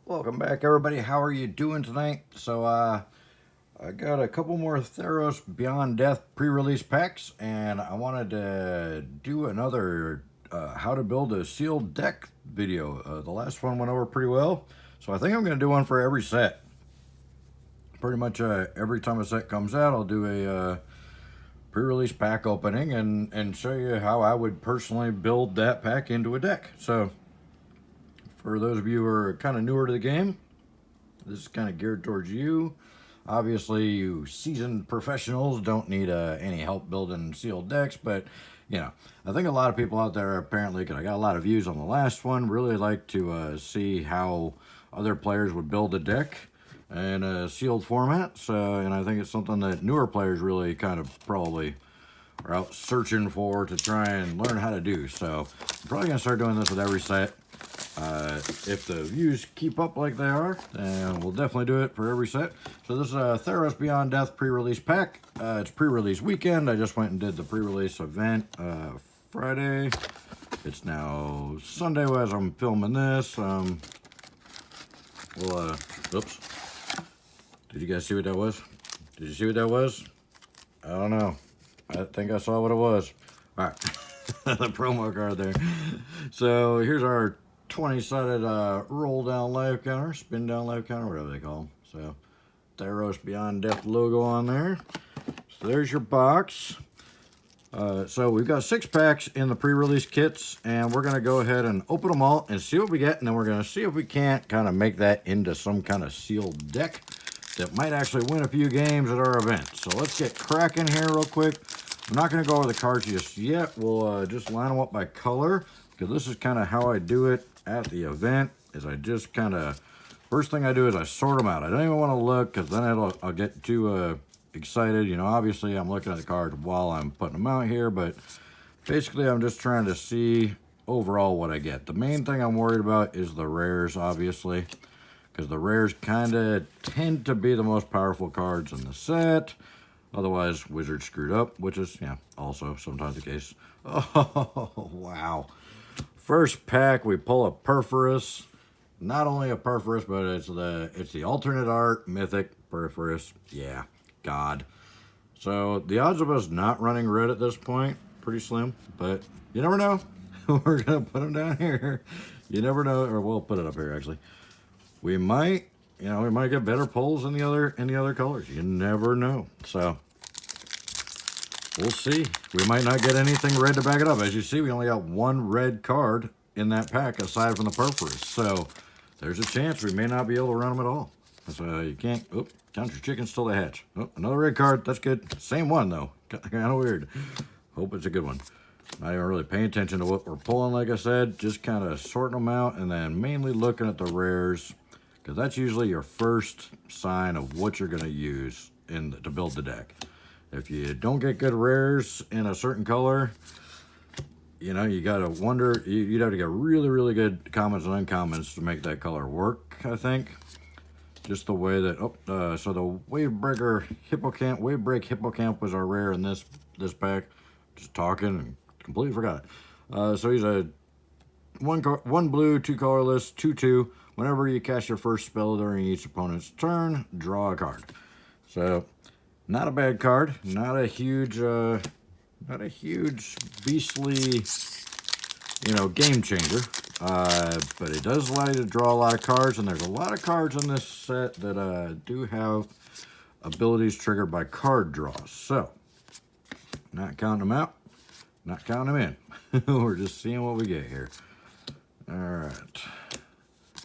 Welcome back, everybody. How are you doing tonight? I got a couple more Theros Beyond Death pre-release packs, and I wanted to do another how to build a sealed deck video. The last one went over pretty well, so I think I'm going to do one for every set. Pretty much every time a set comes out, I'll do a pre-release pack opening and show you how I would personally build that pack into a deck. So, for those of you who are kind of newer to the game, this is kind of geared towards you. Obviously, you seasoned professionals don't need any help building sealed decks, but you know, I think a lot of people out there apparently, because I got a lot of views on the last one, really like to see how other players would build a deck in a sealed format. And I think it's something that newer players really kind of probably are out searching for to try and learn how to do. So I'm probably gonna start doing this with every set. If the views keep up like they are, then we'll definitely do it for every set. So this is a Theros Beyond Death pre-release pack. It's pre-release weekend. I just went and did the pre-release event Friday. It's now Sunday as I'm filming this. Oops. Did you guys see what that was? Did you see what that was? I don't know. I think I saw what it was. All right. The promo card there. So here's our 20-sided roll down life counter, spin down life counter, whatever they call them. So Theros Beyond Death logo on there. So there's your box. So we've got 6 packs in the pre-release kits, and we're going to go ahead and open them all and see what we get, and then we're going to see if we can't kind of make that into some kind of sealed deck that might actually win a few games at our event. So let's get cracking here real quick. I'm not going to go over the cards just yet. We'll just line them up by color, because this is kind of how I do it at the event. Is I just kind of, first thing I do is I sort them out. I don't even want to look, because then I'll get too excited. You know, obviously I'm looking at the cards while I'm putting them out here, but basically I'm just trying to see overall what I get. The main thing I'm worried about is the rares, obviously, because the rares kind of tend to be the most powerful cards in the set. Otherwise, Wizard screwed up, which is, yeah, also sometimes the case. Oh, wow. First pack, we pull a Perforus. Not only a Perforus, but it's the alternate art mythic Perforus. Yeah, God. So the odds of us not running red at this point, pretty slim, but you never know. We're going to put them down here. You never know, or we'll put it up here, actually. We might, you know, we might get better pulls in the other colors. You never know. So we'll see. We might not get anything red to back it up. As you see, we only got 1 red card in that pack aside from the Perforus. So there's a chance we may not be able to run them at all. So you can't, count your chickens till they hatch. Oh, another red card. That's good. Same one, though. Kind of weird. Hope it's a good one. Not even really paying attention to what we're pulling, like I said. Just kind of sorting them out and then mainly looking at the rares, because that's usually your first sign of what you're going to use to build the deck. If you don't get good rares in a certain color, you know, you got to wonder, you'd have to get really, really good commons and uncommons to make that color work, I think. Just the way that, so the Wavebreak Hippocamp was our rare in this pack. Just talking and completely forgot it. So he's a 1 blue, 2 colorless, 2/2. Whenever you cast your first spell during each opponent's turn, draw a card. So, not a bad card. Not a huge beastly, you know, game changer. But it does allow you to draw a lot of cards, and there's a lot of cards in this set that do have abilities triggered by card draws. So, not counting them out, not counting them in. We're just seeing what we get here. All right.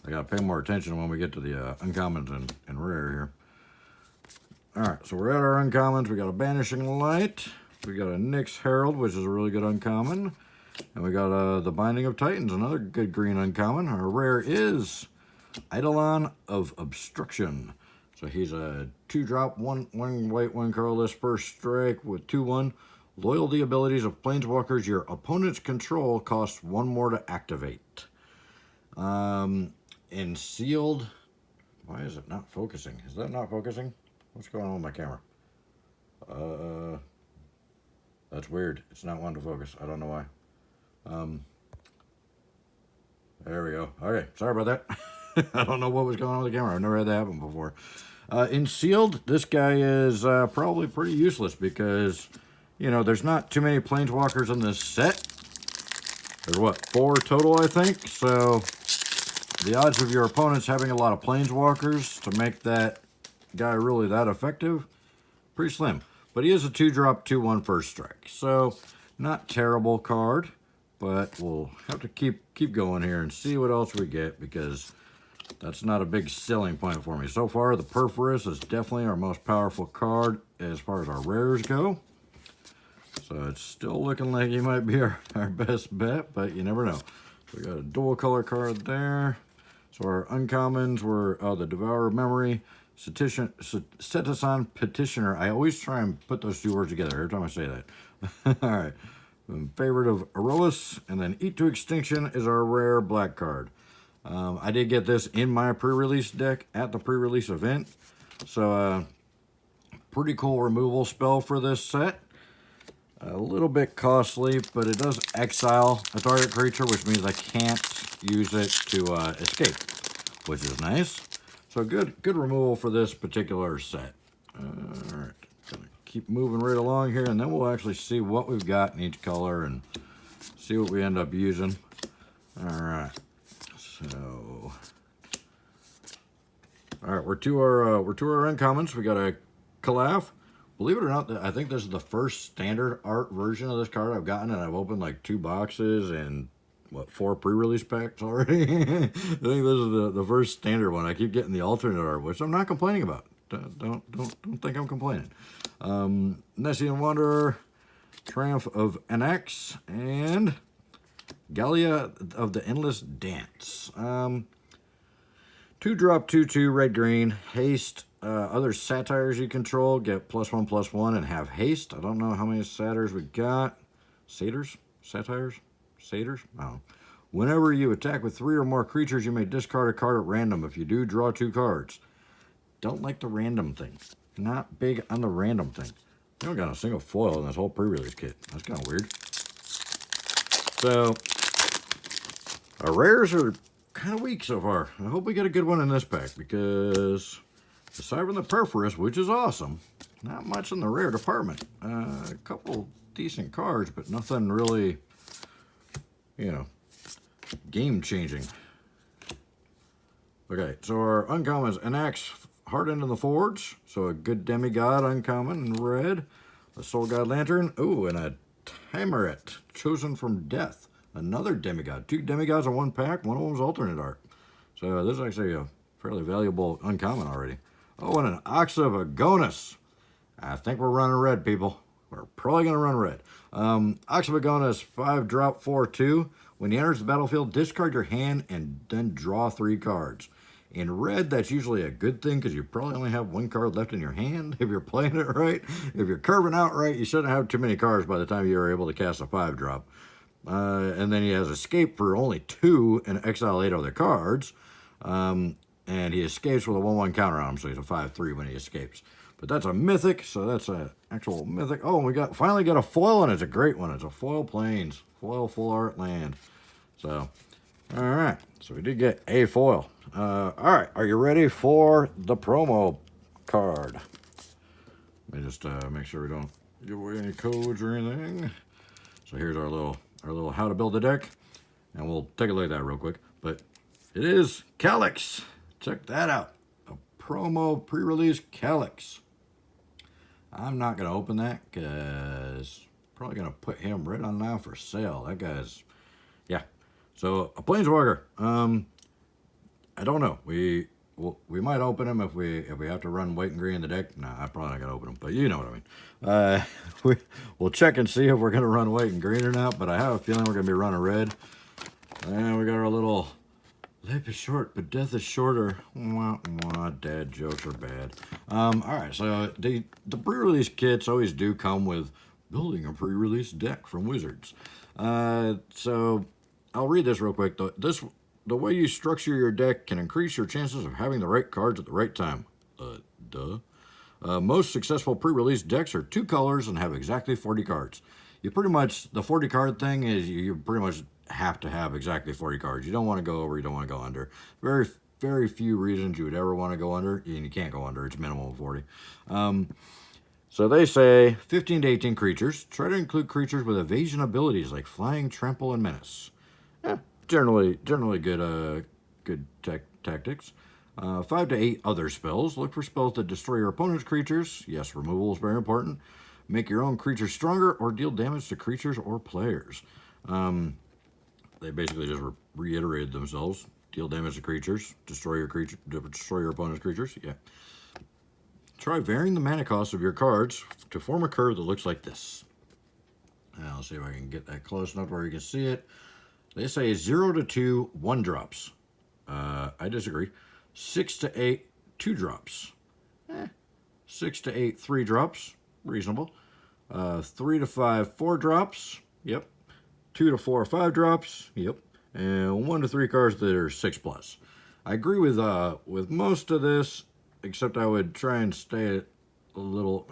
I gotta pay more attention when we get to the uncommons and rare here. All right, so we're at our uncommons. We got a Banishing Light. We got a Nyx Herald, which is a really good uncommon. And we got the Binding of Titans, another good green uncommon. Our rare is Eidolon of Obstruction. So he's a 2-drop, 1 white, 1 colorless, first strike with 2/1. Loyalty abilities of planeswalkers your opponent's control cost 1 more to activate. In sealed, why is it not focusing? Is that not focusing? What's going on with my camera? That's weird. It's not wanting to focus. I don't know why. There we go. Okay, sorry about that. I don't know what was going on with the camera. I've never had that happen before. In sealed, this guy is probably pretty useless because, you know, there's not too many planeswalkers in this set. There's what, 4 total, I think. So the odds of your opponents having a lot of planeswalkers to make that guy really that effective, pretty slim. But he is a 2-drop, 2/1 first strike. So not terrible card, but we'll have to keep going here and see what else we get, because that's not a big selling point for me. So far, the Prerelease is definitely our most powerful card as far as our rares go. So it's still looking like he might be our best bet, but you never know. So we got a dual color card there. So our uncommons were the Devourer of Memory, Cetizen Petitioner. I always try and put those 2 words together every time I say that. All right. Favorite of Aerolis, and then Eat to Extinction is our rare black card. I did get this in my pre-release deck at the pre-release event. So pretty cool removal spell for this set. A little bit costly, but it does exile a target creature, which means I can't use it to escape, which is nice. So good removal for this particular set. All right, gonna keep moving right along here, and then we'll actually see what we've got in each color and see what we end up using. All right, so all right, we're to our uncommons. We got a Calaf. Believe it or not, I think this is the first standard art version of this card I've gotten, and I've opened like 2 boxes and what, 4 pre-release packs already. I think this is the first standard one. I keep getting the alternate art, which I'm not complaining about. Don't think I'm complaining. Nessian Wanderer, Triumph of Anax, and Gallia of the Endless Dance. 2-drop, 2/2, red green, haste. Other satyrs you control get +1/+1 and have haste. I don't know how many satyrs we got. Satyrs? Satyrs? Satyrs? Oh. Whenever you attack with 3 or more creatures, you may discard a card at random. If you do, draw 2 cards. Don't like the random thing. Not big on the random thing. We don't got a single foil in this whole pre-release kit. That's kind of weird. So, our rares are kind of weak so far. I hope we get a good one in this pack, because aside from the Prerelease, which is awesome, not much in the rare department. A couple decent cards, but nothing really, you know, game-changing. Okay, so our uncommons, Anax, Hardened in the Forge, so a good demigod uncommon in red, a Soul God Lantern, ooh, and a Timaret, Chosen from Death, another demigod. 2 demigods in 1 pack, one of them's alternate art. So this is actually a fairly valuable uncommon already. Oh, and an Ox of Agonis. I think we're running red, people. We're probably going to run red. Ox of Agonis, 5-drop, 4/2. When he enters the battlefield, discard your hand and then draw 3 cards. In red, that's usually a good thing, because you probably only have 1 card left in your hand if you're playing it right. If you're curving out right, you shouldn't have too many cards by the time you're able to cast a 5-drop. And then he has escape for only 2 and exile 8 other cards. And he escapes with a 1/1 counter on him, so he's a 5/3 when he escapes. But that's a mythic, so that's an actual mythic. Oh, and we finally got a foil, and it's a great one. It's a foil plains, foil full art land. So, all right. So we did get a foil. All right, are you ready for the promo card? Let me just make sure we don't give away any codes or anything. So here's our little how to build the deck, and we'll take a look at that real quick. But it is Calyx. Check that out. A promo pre-release Calyx. I'm not going to open that, because probably going to put him right on now for sale. That guy's, yeah. So a Planeswalker. I don't know. We might open him if we have to run white and green in the deck. Nah, I'm probably not going to open him, but you know what I mean. We'll check and see if we're going to run white and green or not, but I have a feeling we're going to be running red. And we got our little life is short, but death is shorter. Wah, wah, dad jokes are bad. All right, so the pre-release kits always do come with building a pre-release deck from Wizards. So I'll read this real quick. The way you structure your deck can increase your chances of having the right cards at the right time. Most successful pre-release decks are 2 colors and have exactly 40 cards. You pretty much, the 40 card thing is you pretty much have to have exactly 40 cards. You don't want to go over, you don't want to go under. Very very few reasons you would ever want to go under, and you can't go under. It's minimum of 40. So they say 15 to 18 creatures. Try to include creatures with evasion abilities like flying, trample, and menace. Yeah, generally good tactics. 5 to 8 other spells. Look for spells that destroy your opponent's creatures. Yes, removal is very important. Make your own creatures stronger or deal damage to creatures or players. They basically just reiterated themselves. Deal damage to creatures. Destroy your opponent's creatures. Yeah. Try varying the mana cost of your cards to form a curve that looks like this. Now, let's see if I can get that close enough where you can see it. They say 0 to 2 1-drops. I disagree. 6 to 8 2-drops. 6 to 8 3-drops. Reasonable. 3 to 5 4-drops. Yep. 2 to 4 5-drops. Yep. And 1 to 3 cards that are 6+. I agree with most of this, except I would try and stay at a little,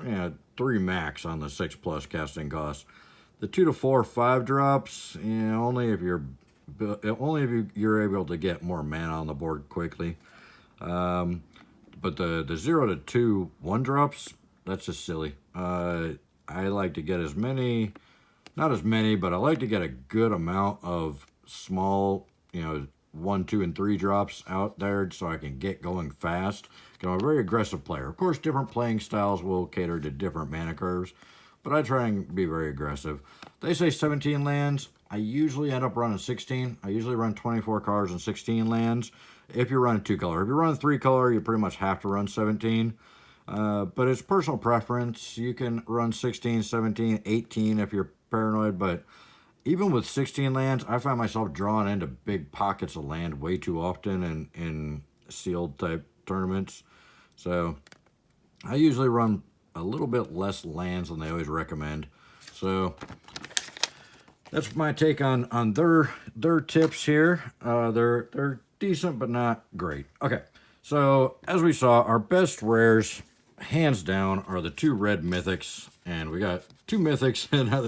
3 max on the 6+ casting cost. The 2 to 4 5-drops, only if you're able to get more mana on the board quickly. But the 0 to 2 1-drops, that's just silly. I like to get not as many, but I like to get a good amount of small, 1, 2, and 3 drops out there so I can get going fast. I'm a very aggressive player. Of course, different playing styles will cater to different mana curves, but I try and be very aggressive. They say 17 lands. I usually end up running 16. I usually run 24 cards and 16 lands if you're running 2-color. If you're running 3-color, you pretty much have to run 17. But it's personal preference. You can run 16, 17, 18 if you're paranoid, but even with 16 lands, I find myself drawn into big pockets of land way too often in sealed type tournaments. So I usually run a little bit less lands than they always recommend. So that's my take on their tips here. They're decent but not great. Okay, so as we saw, our best rares, hands down, are the 2 red mythics, and we got 2 mythics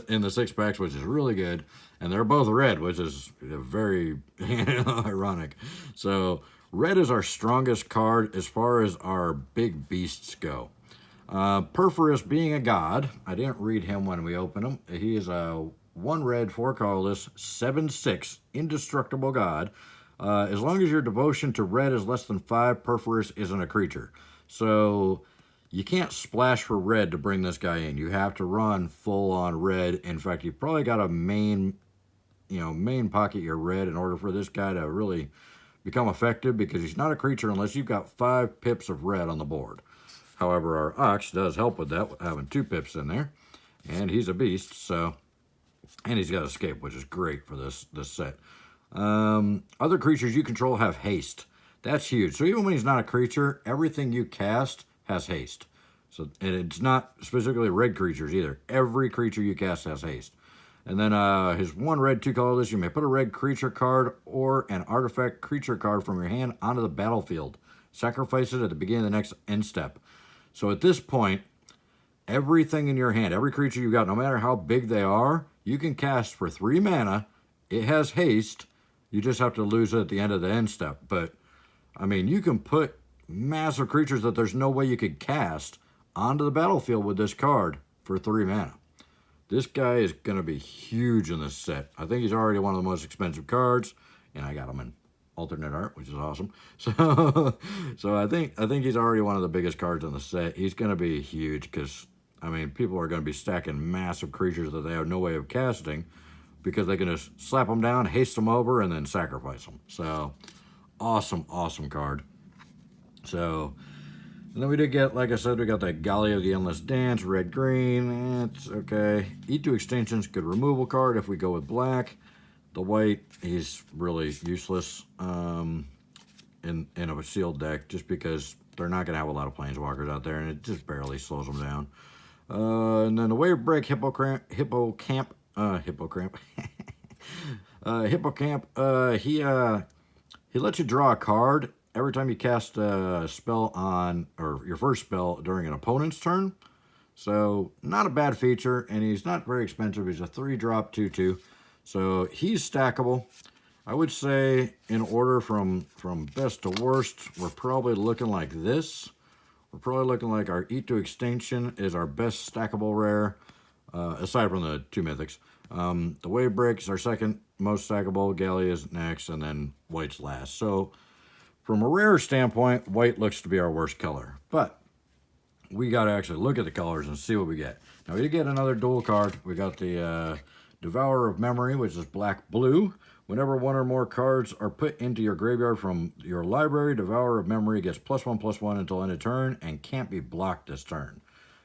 in the 6-packs, which is really good, and they're both red, which is very ironic. So red is our strongest card as far as our big beasts go. Perforus being a god, I didn't read him when we opened him. He is a 1 red, 4 colorless, 7/6 indestructible god. As long as your devotion to red is less than 5, Perforus isn't a creature. So you can't splash for red to bring this guy in. You have to run full on red. In fact, you've probably got to main pocket your red in order for this guy to really become effective, because he's not a creature unless you've got 5 pips of red on the board. However, our Ox does help with that, having 2 pips in there, and he's a beast, so, and he's got escape, which is great for this set. Other creatures you control have haste. That's huge. So even when he's not a creature, everything you cast has haste. So, and it's not specifically red creatures either. Every creature you cast has haste. And then his 1 red, 2 colorless, you may put a red creature card or an artifact creature card from your hand onto the battlefield. Sacrifice it at the beginning of the next end step. So at this point, everything in your hand, every creature you got, no matter how big they are, you can cast for 3 mana. It has haste. You just have to lose it at the end of the end step. But, I mean, you can put massive creatures that there's no way you could cast onto the battlefield with this card for 3 mana. This guy is going to be huge in this set. I think he's already one of the most expensive cards, and I got him in alternate art, which is awesome. So I think he's already one of the biggest cards in the set. He's going to be huge because, I mean, people are going to be stacking massive creatures that they have no way of casting because they can just slap them down, haste them over, and then sacrifice them. So awesome, awesome card. So, and then we did get, like I said, we got that Gallia of the Endless Dance, red-green. It's okay. E2 Extinction's good removal card if we go with black. The white, he's really useless in a sealed deck just because they're not going to have a lot of planeswalkers out there, and it just barely slows them down. And then the Wave Break Hippocamp, he lets you draw a card every time you cast a spell on, or your first spell during an opponent's turn. So, not a bad feature, and he's not very expensive. He's a 3-drop 2/2. So, he's stackable. I would say in order from best to worst, we're probably looking like this. We're probably looking like our Eat to Extinction is our best stackable rare, aside from the 2 mythics. The Wave Break is our second most stackable, Galley is next, and then White's last. So from a rare standpoint, White looks to be our worst color. But we got to actually look at the colors and see what we get. Now, we did get another dual card. We got the Devourer of Memory, which is black-blue. Whenever one or more cards are put into your graveyard from your library, Devourer of Memory gets +1/+1 until end of turn and can't be blocked this turn.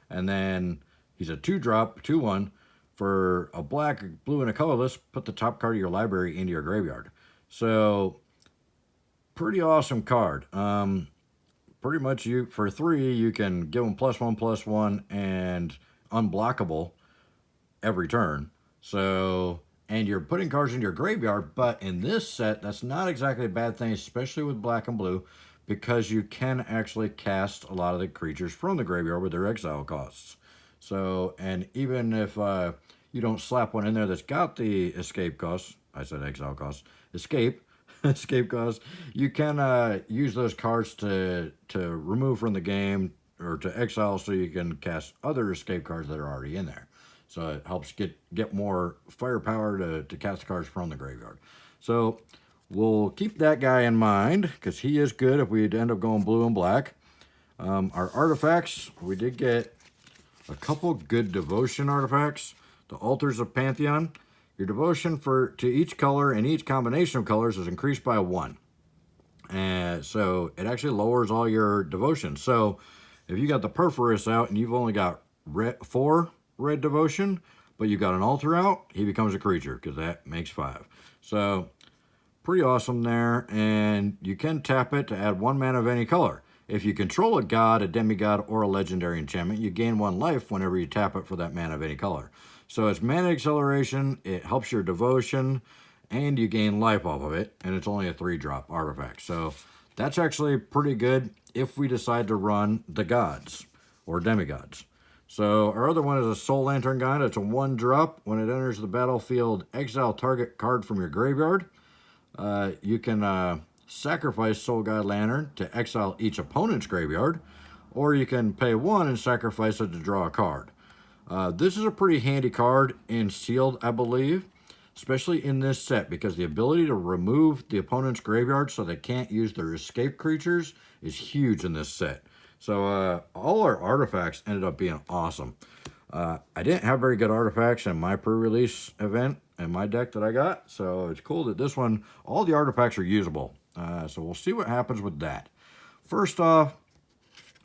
And then he's a 2-drop, 2/1. For a black, blue, and a colorless, put the top card of your library into your graveyard. So, pretty awesome card. Pretty much for 3, you can give them +1/+1 and unblockable every turn. So, and you're putting cards in your graveyard, but in this set, that's not exactly a bad thing, especially with black and blue, because you can actually cast a lot of the creatures from the graveyard with their exile costs. So, and even if you don't slap one in there that's got the escape costs, I said exile costs, escape costs, you can use those cards to remove from the game or to exile so you can cast other escape cards that are already in there. So it helps get more firepower to cast cards from the graveyard. So we'll keep that guy in mind because he is good if we end up going blue and black. Our artifacts, we did get a couple good devotion artifacts. The Altars of Pantheon. Your devotion to each color and each combination of colors is increased by 1. And so it actually lowers all your devotion. So if you got the Prerelease out and you've only got 4 red devotion, but you got an altar out, he becomes a creature because that makes 5. So pretty awesome there. And you can tap it to add 1 mana of any color. If you control a god, a demigod, or a legendary enchantment, you gain 1 life whenever you tap it for that mana of any color. So it's mana acceleration, it helps your devotion, and you gain life off of it, and it's only a 3-drop artifact. So that's actually pretty good if we decide to run the gods or demigods. So our other one is a Soul Lantern Guide. It's a 1-drop. When it enters the battlefield, exile target card from your graveyard. You can sacrifice Soul Guide Lantern to exile each opponent's graveyard, or you can pay 1 and sacrifice it to draw a card. This is a pretty handy card in Sealed, I believe, especially in this set, because the ability to remove the opponent's graveyard so they can't use their escape creatures is huge in this set. So all our artifacts ended up being awesome. I didn't have very good artifacts in my pre-release event in my deck that I got, so it's cool that this one, all the artifacts are usable. So we'll see what happens with that. First off,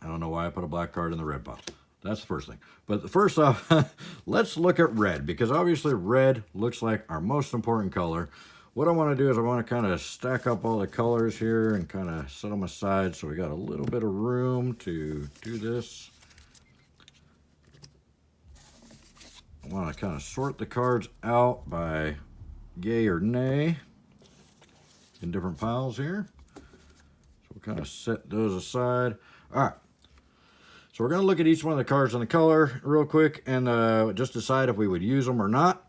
I don't know why I put a black card in the red pile. That's the first thing. But first off, let's look at red, because obviously red looks like our most important color. What I want to do is I want to kind of stack up all the colors here and kind of set them aside so we got a little bit of room to do this. I want to kind of sort the cards out by yay or nay in different piles here. So we'll kind of set those aside. All right. So we're going to look at each one of the cards and the color real quick and just decide if we would use them or not,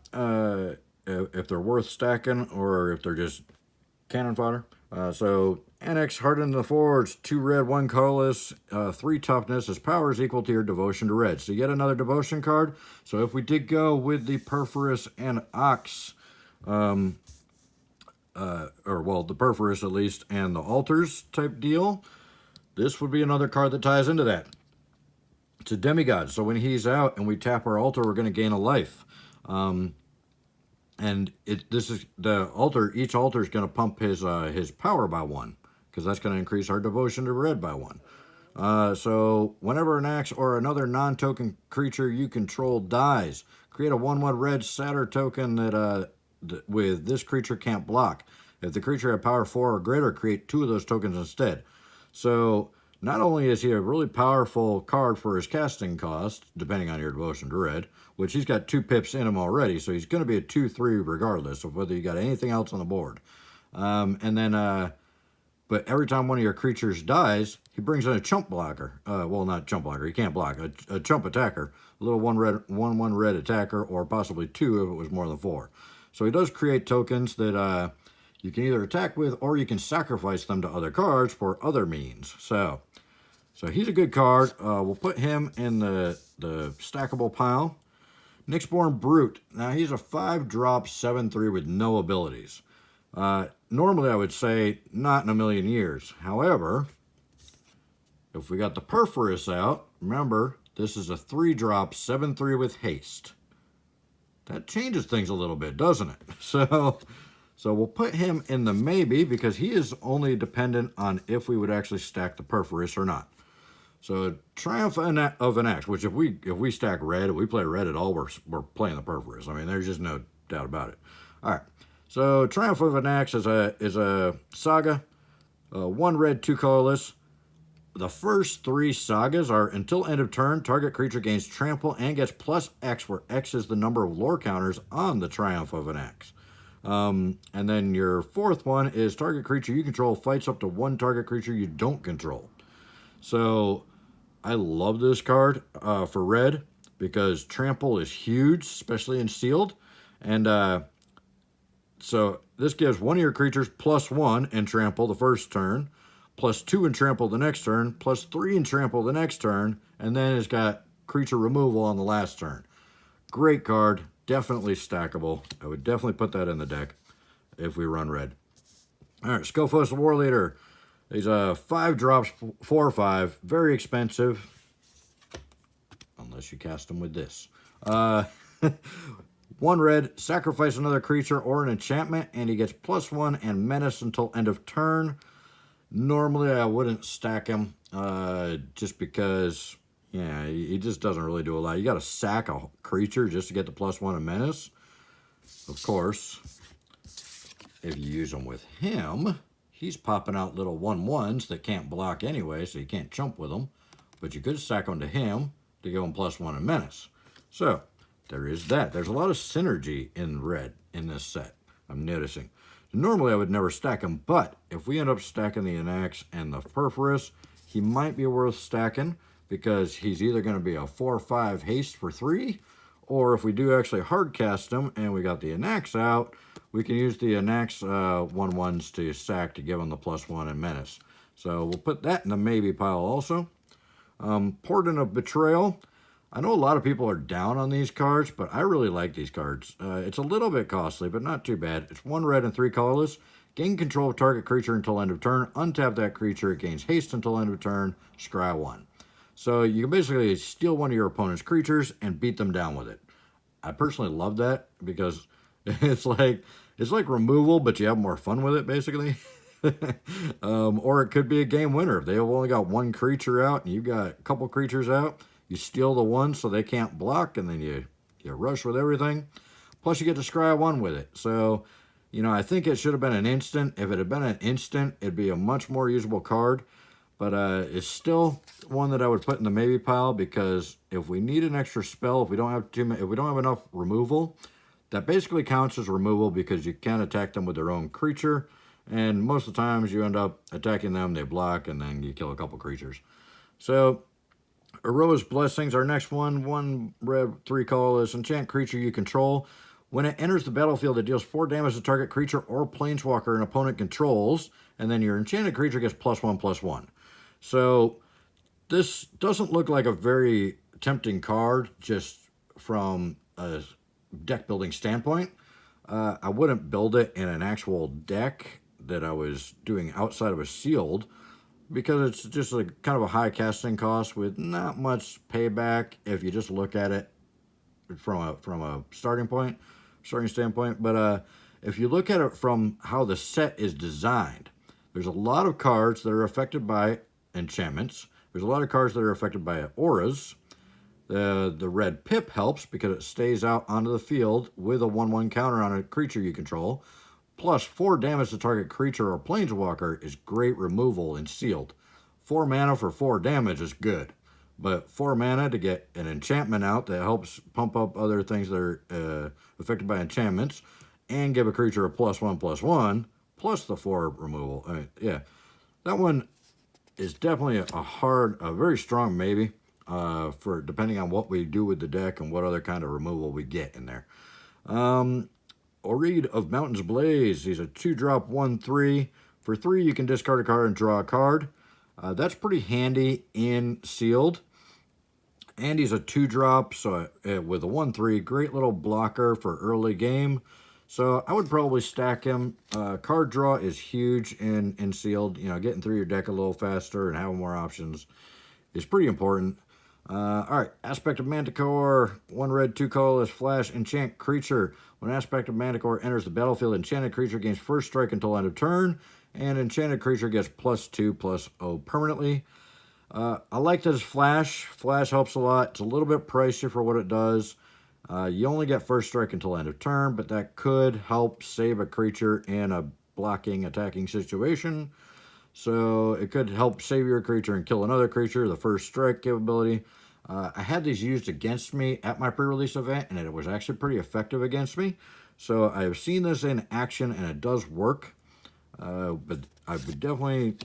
if they're worth stacking or if they're just cannon fodder. So Annex Hardened the Forge, 2 red, 1 colorless, 3 toughness. His power is equal to your devotion to red. So yet another devotion card. So if we did go with the Prerelease and Ox, or well, the Prerelease at least, and the Altars type deal, this would be another card that ties into that. It's a demigod, so when he's out and we tap our altar, we're going to gain a life. And this is the altar. Each altar is going to pump his power by 1, because that's going to increase our devotion to red by 1. So whenever an axe or another non-token creature you control dies, create a 1/1 red Satyr token that with this creature can't block. If the creature had power 4 or greater, create 2 of those tokens instead. So not only is he a really powerful card for his casting cost, depending on your devotion to red, which he's got 2 pips in him already, so he's going to be a 2/3 regardless of whether you got anything else on the board. But every time one of your creatures dies, he brings in a chump blocker. Well, not chump blocker, he can't block, a chump attacker. A little 1/1 red attacker, or possibly 2 if it was more than 4. So he does create tokens that you can either attack with or you can sacrifice them to other cards for other means. So he's a good card. We'll put him in the stackable pile. Nyxborn Brute. Now he's a 5-drop 7/3 with no abilities. Normally I would say not in a million years. However, if we got the Prerelease out, remember this is a 3-drop 7/3 with haste. That changes things a little bit, doesn't it? So we'll put him in the maybe because he is only dependent on if we would actually stack the Prerelease or not. So Triumph of an Axe, which if we stack red, if we play red at all, we're playing the Prerelease. I mean, there's just no doubt about it. All right. So Triumph of an Axe is a saga, 1 red, 2 colorless. The first 3 sagas are until end of turn, target creature gains trample and gets +X, where X is the number of lore counters on the Triumph of an Axe. And then your 4th one is target creature you control fights up to 1 target creature you don't control. So I love this card for red because trample is huge, especially in sealed. And so this gives 1 of your creatures +1 in trample the first turn, +2 in trample the next turn, +3 in trample the next turn, and then it's got creature removal on the last turn. Great card, definitely stackable. I would definitely put that in the deck if we run red. All right, Skophos the War Leader. He's 5 drops, 4/5, very expensive, unless you cast him with this. 1 red, sacrifice another creature or an enchantment, and he gets +1 and menace until end of turn. Normally, I wouldn't stack him just because, yeah, he just doesn't really do a lot. You got to sack a creature just to get the +1 and menace. Of course, if you use him with him, he's popping out little 1/1s that can't block anyway, so you can't chump with them. But you could stack them to him to give him +1 and menace. So there is that. There's a lot of synergy in red in this set, I'm noticing. Normally, I would never stack him, but if we end up stacking the Anax and the Prerelease, he might be worth stacking because he's either going to be a 4/5 haste for 3, or if we do actually hard cast him and we got the Anax out, we can use the Anax 1/1s to stack to give him the +1 and menace. So we'll put that in the maybe pile also. Portent of Betrayal. I know a lot of people are down on these cards, but I really like these cards. It's a little bit costly, but not too bad. It's 1 red and 3 colorless. Gain control of target creature until end of turn. Untap that creature. It gains haste until end of turn. Scry 1. So you can basically steal one of your opponent's creatures and beat them down with it. I personally love that because it's like removal, but you have more fun with it, basically. Or it could be a game winner. If they've only got 1 creature out and you've got a couple creatures out, you steal the 1 so they can't block, and then you rush with everything. Plus, you get to scry 1 with it. So, you know, I think it should have been an instant. If it had been an instant, it'd be a much more usable card. But it's still one that I would put in the maybe pile because if we need an extra spell, if we don't have enough removal, that basically counts as removal because you can attack them with their own creature. And most of the times you end up attacking them, they block, and then you kill a couple creatures. So Aroa's Blessings, our next one. 1 red, 3 colorless. Enchant creature you control. When it enters the battlefield, it deals 4 damage to target creature or planeswalker an opponent controls, and then your enchanted creature gets +1/+1. So this doesn't look like a very tempting card just from a deck building standpoint. I wouldn't build it in an actual deck that I was doing outside of a sealed, because it's just a kind of a high casting cost with not much payback if you just look at it from a starting standpoint. But if you look at it from how the set is designed, there's a lot of cards that are affected by enchantments. There's a lot of cards that are affected by auras. The red pip helps because it stays out onto the field with a 1/1 counter on a creature you control. Plus 4 damage to target creature or planeswalker is great removal in sealed. 4 mana for 4 damage is good. But 4 mana to get an enchantment out that helps pump up other things that are affected by enchantments and give a creature a +1/+1 plus the 4 removal. I mean, yeah, that one is definitely a very strong maybe for depending on what we do with the deck and what other kind of removal we get in there. Oread of Mountain's Blaze. He's a 2-drop 1/3. For 3, you can discard a card and draw a card. That's pretty handy in sealed. And he's a 2-drop, so with a 1/3, great little blocker for early game. So I would probably stack him. Card draw is huge in sealed. You know, getting through your deck a little faster and having more options is pretty important. All right, Aspect of Manticore, 1 red, 2 colorless, flash, enchant creature. When Aspect of Manticore enters the battlefield, enchanted creature gains first strike until end of turn, and enchanted creature gets +2/+0 permanently. I like that it's flash. Flash helps a lot. It's a little bit pricey for what it does. You only get first strike until end of turn, but that could help save a creature in a blocking, attacking situation. So it could help save your creature and kill another creature, the first strike capability. I had these used against me at my pre-release event, and it was actually pretty effective against me. So I've seen this in action, and it does work. But I would definitely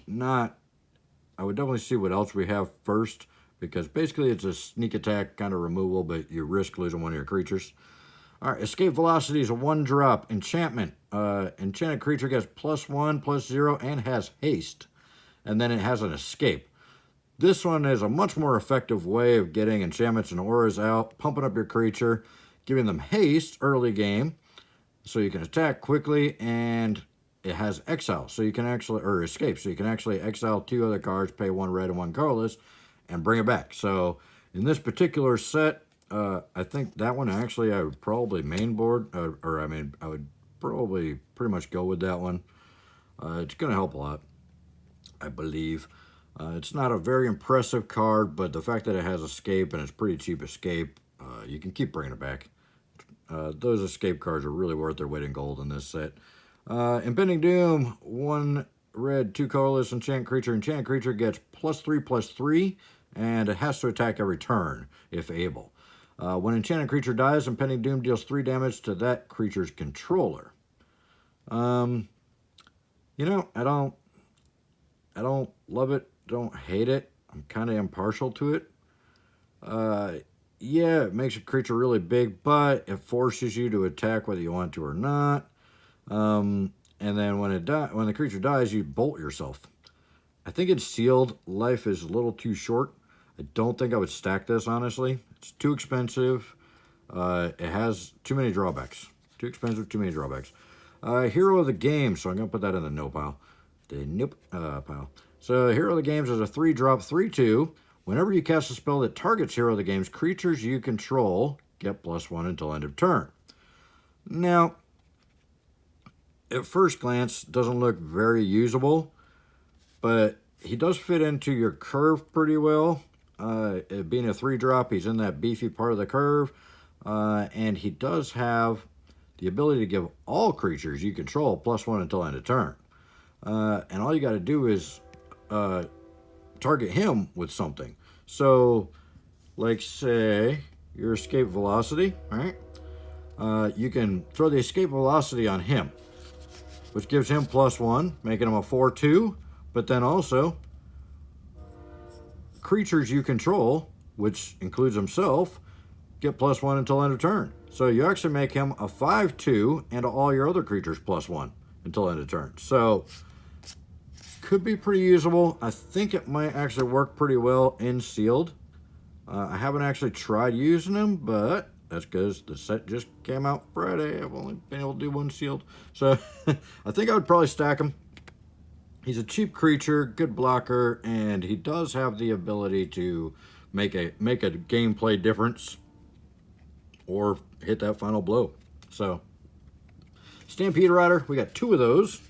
see what else we have first, because basically it's a sneak attack kind of removal, but you risk losing one of your creatures. All right, Escape Velocity is a 1-drop enchantment. Enchanted creature gets +1/+0 and has haste. And then it has an escape. This one is a much more effective way of getting enchantments and auras out, pumping up your creature, giving them haste early game, so you can attack quickly, and it has exile, so you can actually, or escape, so you can actually exile 2 other cards, pay 1 red and 1 colorless, and bring it back. So in this particular set, I think that one actually I would probably mainboard, I would probably pretty much go with that one. It's going to help a lot, I believe. It's not a very impressive card, but the fact that it has escape and it's pretty cheap escape, you can keep bringing it back. Those escape cards are really worth their weight in gold in this set. Impending Doom, 1 red, 2 colorless, enchant creature. Enchanted creature gets +3/+3, and it has to attack every turn, if able. When enchanted creature dies, Impending Doom deals 3 damage to that creature's controller. You know, I don't love it, don't hate it. I'm kind of impartial to it. Yeah, it makes a creature really big, but it forces you to attack whether you want to or not. And then when the creature dies, you bolt yourself. I think it's sealed. Life is a little too short. I don't think I would stack this, honestly. It's too expensive. It has too many drawbacks. Too expensive, too many drawbacks. Hero of the Game, so I'm going to put that in the no pile. The nope pile. So Hero of the Games is a 3-drop 3/2. Whenever you cast a spell that targets Hero of the Games, creatures you control get +1 until end of turn. Now, at first glance, doesn't look very usable, but he does fit into your curve pretty well. It being a 3-drop, he's in that beefy part of the curve, and he does have the ability to give all creatures you control +1 until end of turn. And all you got to do is target him with something. So, like say, your escape velocity, right? You can throw the escape velocity on him, which gives him +1, making him a 4/2. But then also, creatures you control, which includes himself, get +1 until end of turn. So you actually make him a 5/2, and all your other creatures +1 until end of turn. So could be pretty usable. I think it might actually work pretty well in sealed. I haven't actually tried using them, but that's because the set just came out Friday. I've only been able to do one sealed. So I think I would probably stack him. He's a cheap creature, good blocker, and he does have the ability to make a gameplay difference or hit that final blow. So Stampede Rider, we got 2 of those.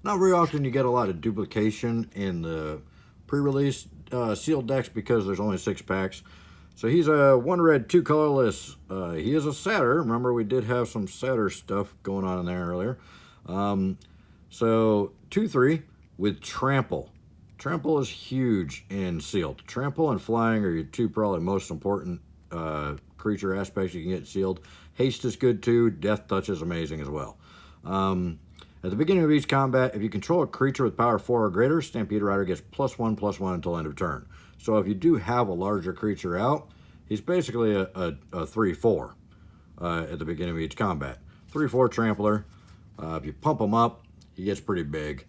Not very often you get a lot of duplication in the pre-release sealed decks because there's only 6 packs. So he's a 1 red, 2 colorless. He is a satyr. Remember, we did have some satyr stuff going on in there earlier. So 2/3 with Trample. Trample is huge in sealed. Trample and flying are your 2 probably most important creature aspects you can get sealed. Haste is good too. Death Touch is amazing as well. At the beginning of each combat, if you control a creature with power 4 or greater, Stampede Rider gets +1/+1 until end of turn. So if you do have a larger creature out, he's basically a 3/4 at the beginning of each combat. 3/4 trampler. If you pump him up, he gets pretty big.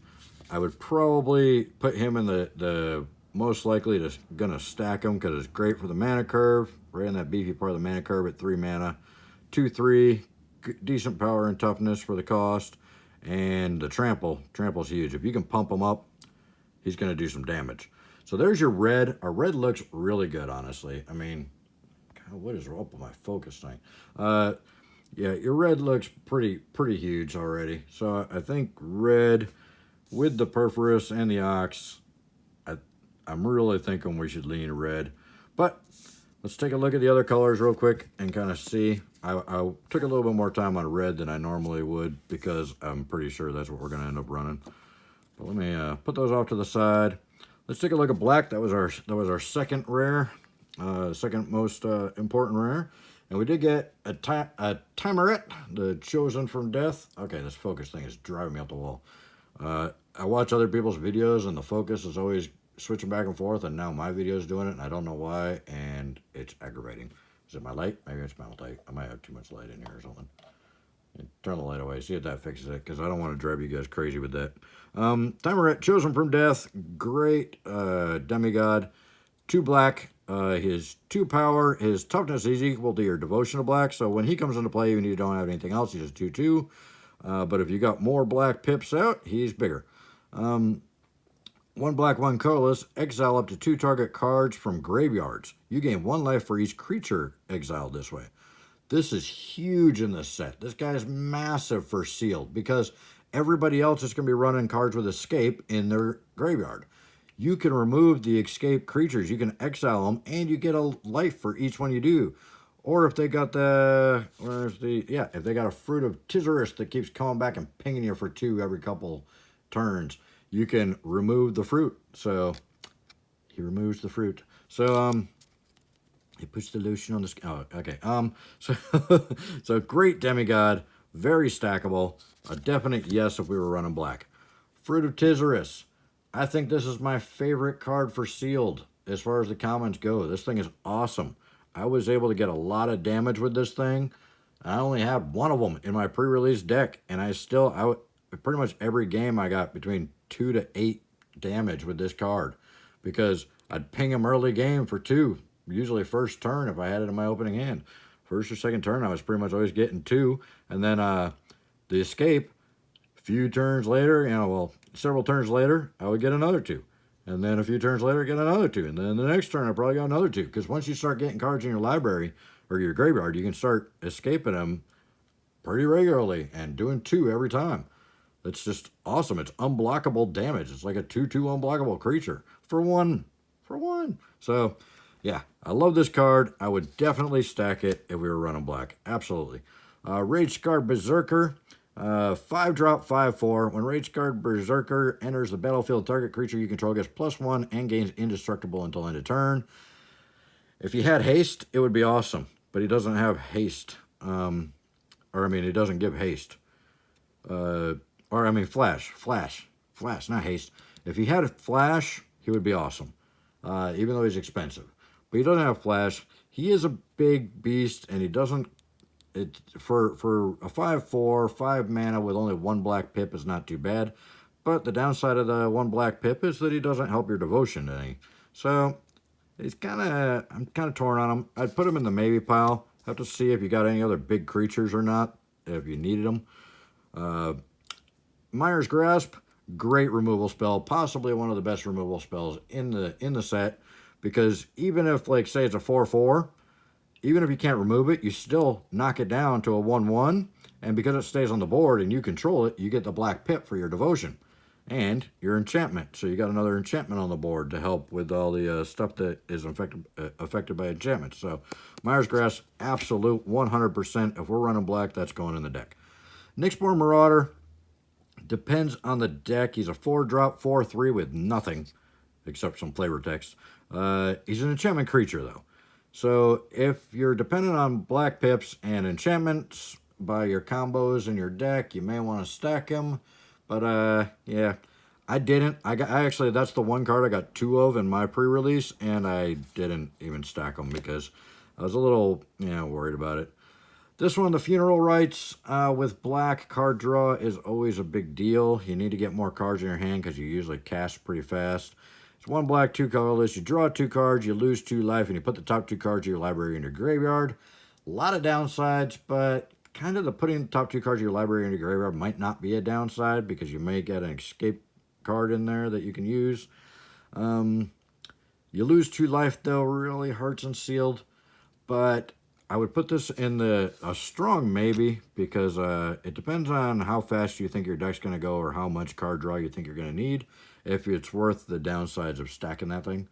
I would probably put him in the most likely to gonna stack him because it's great for the mana curve. Right in that beefy part of the mana curve at 3 mana. 2/3, decent power and toughness for the cost. And the trample's huge. If you can pump him up, he's gonna do some damage. So there's your red. Our red looks really good, honestly. I mean, God, what is up with my focus tonight? Yeah, your red looks pretty huge already. So I think red with the Perforus and the Ox, I'm really thinking we should lean red. But let's take a look at the other colors real quick and kind of see. I took a little bit more time on red than I normally would because I'm pretty sure that's what we're going to end up running. But let me put those off to the side. Let's take a look at black. That was our second rare, second most important rare. And we did get a Timerette, the Chosen from Death. Okay, this focus thing is driving me up the wall. I watch other people's videos and the focus is always switching back and forth, and now my video is doing it, and I don't know why, and it's aggravating. Is it my light? Maybe it's my light. I might have too much light in here or something. Turn the light away. See if that fixes it, because I don't want to drive you guys crazy with that. Timerette, Chosen from Death. Great demigod. 2 black. His 2 power. His toughness is equal to your devotion to black. So when he comes into play, even if you don't have anything else, he's just 2/2. But if you got more black pips out, he's bigger. 1 black, 1 colorless. Exile up to 2 target cards from graveyards. You gain 1 life for each creature exiled this way. This is huge in this set. This guy's massive for sealed because everybody else is going to be running cards with escape in their graveyard. You can remove the escape creatures. You can exile them, and you get a life for each one you do. Or if they got if they got a Fruit of Theros that keeps coming back and pinging you for 2 every couple turns, you can remove the fruit. So he removes the fruit. So he puts the lotion on the skin. Oh, okay. So great demigod, very stackable. A definite yes if we were running black. Fruit of Theros. I think this is my favorite card for sealed as far as the commons go. This thing is awesome. I was able to get a lot of damage with this thing. I only had 1 of them in my pre-release deck, and pretty much every game I got between 2 to 8 damage with this card because I'd ping him early game for 2, usually first turn if I had it in my opening hand. First or second turn, I was pretty much always getting 2, and then the escape, a few turns later, several turns later, I would get another 2. And then a few turns later, get another 2. And then the next turn, I probably got another 2. Because once you start getting cards in your library or your graveyard, you can start escaping them pretty regularly and doing 2 every time. It's just awesome. It's unblockable damage. It's like a 2/2 unblockable creature for 1. So, yeah, I love this card. I would definitely stack it if we were running black. Absolutely. Rage-Scarred Berserker. 5-drop, 5/4. When Rage-Scarred Berserker enters the battlefield, target creature you control gets +1 and gains indestructible until end of turn. If he had haste, it would be awesome. But he doesn't have haste. He doesn't give haste. Flash, not haste. If he had a flash, he would be awesome. Even though he's expensive. But he doesn't have flash. He is a big beast, and he doesn't... For a 5/4, 5 mana with only 1 black pip is not too bad. But the downside of the 1 black pip is that he doesn't help your devotion any. So I'm kind of torn on him. I'd put him in the maybe pile. Have to see if you got any other big creatures or not, if you needed them. Mire's Grasp, great removal spell, possibly one of the best removal spells in the set. Because even if, like, say it's a 4/4, even if you can't remove it, you still knock it down to a 1/1, and because it stays on the board and you control it, you get the black pip for your devotion and your enchantment. So you got another enchantment on the board to help with all the stuff that is affected by enchantment. So Mire's Grasp, absolute 100%. If we're running black, that's going in the deck. Nyxborn Marauder, depends on the deck. He's a 4-drop, 4/3 with nothing except some flavor text. He's an enchantment creature, though. So if you're dependent on black pips and enchantments by your combos in your deck, you may want to stack him. But yeah, I didn't. Actually, that's the one card I got 2 of in my pre-release, and I didn't even stack them because I was a little worried about it. This one, the Funeral Rites with black card draw is always a big deal. You need to get more cards in your hand because you usually cast pretty fast. It's 1 black, 2 colorless. You draw 2 cards, you lose 2 life, and you put the top 2 cards of your library in your graveyard. A lot of downsides, but kind of the putting the top 2 cards of your library in your graveyard might not be a downside because you may get an escape card in there that you can use. You lose 2 life though, really hurts and sealed, but I would put this in a strong maybe because it depends on how fast you think your deck's going to go or how much card draw you think you're going to need, if it's worth the downsides of stacking that thing.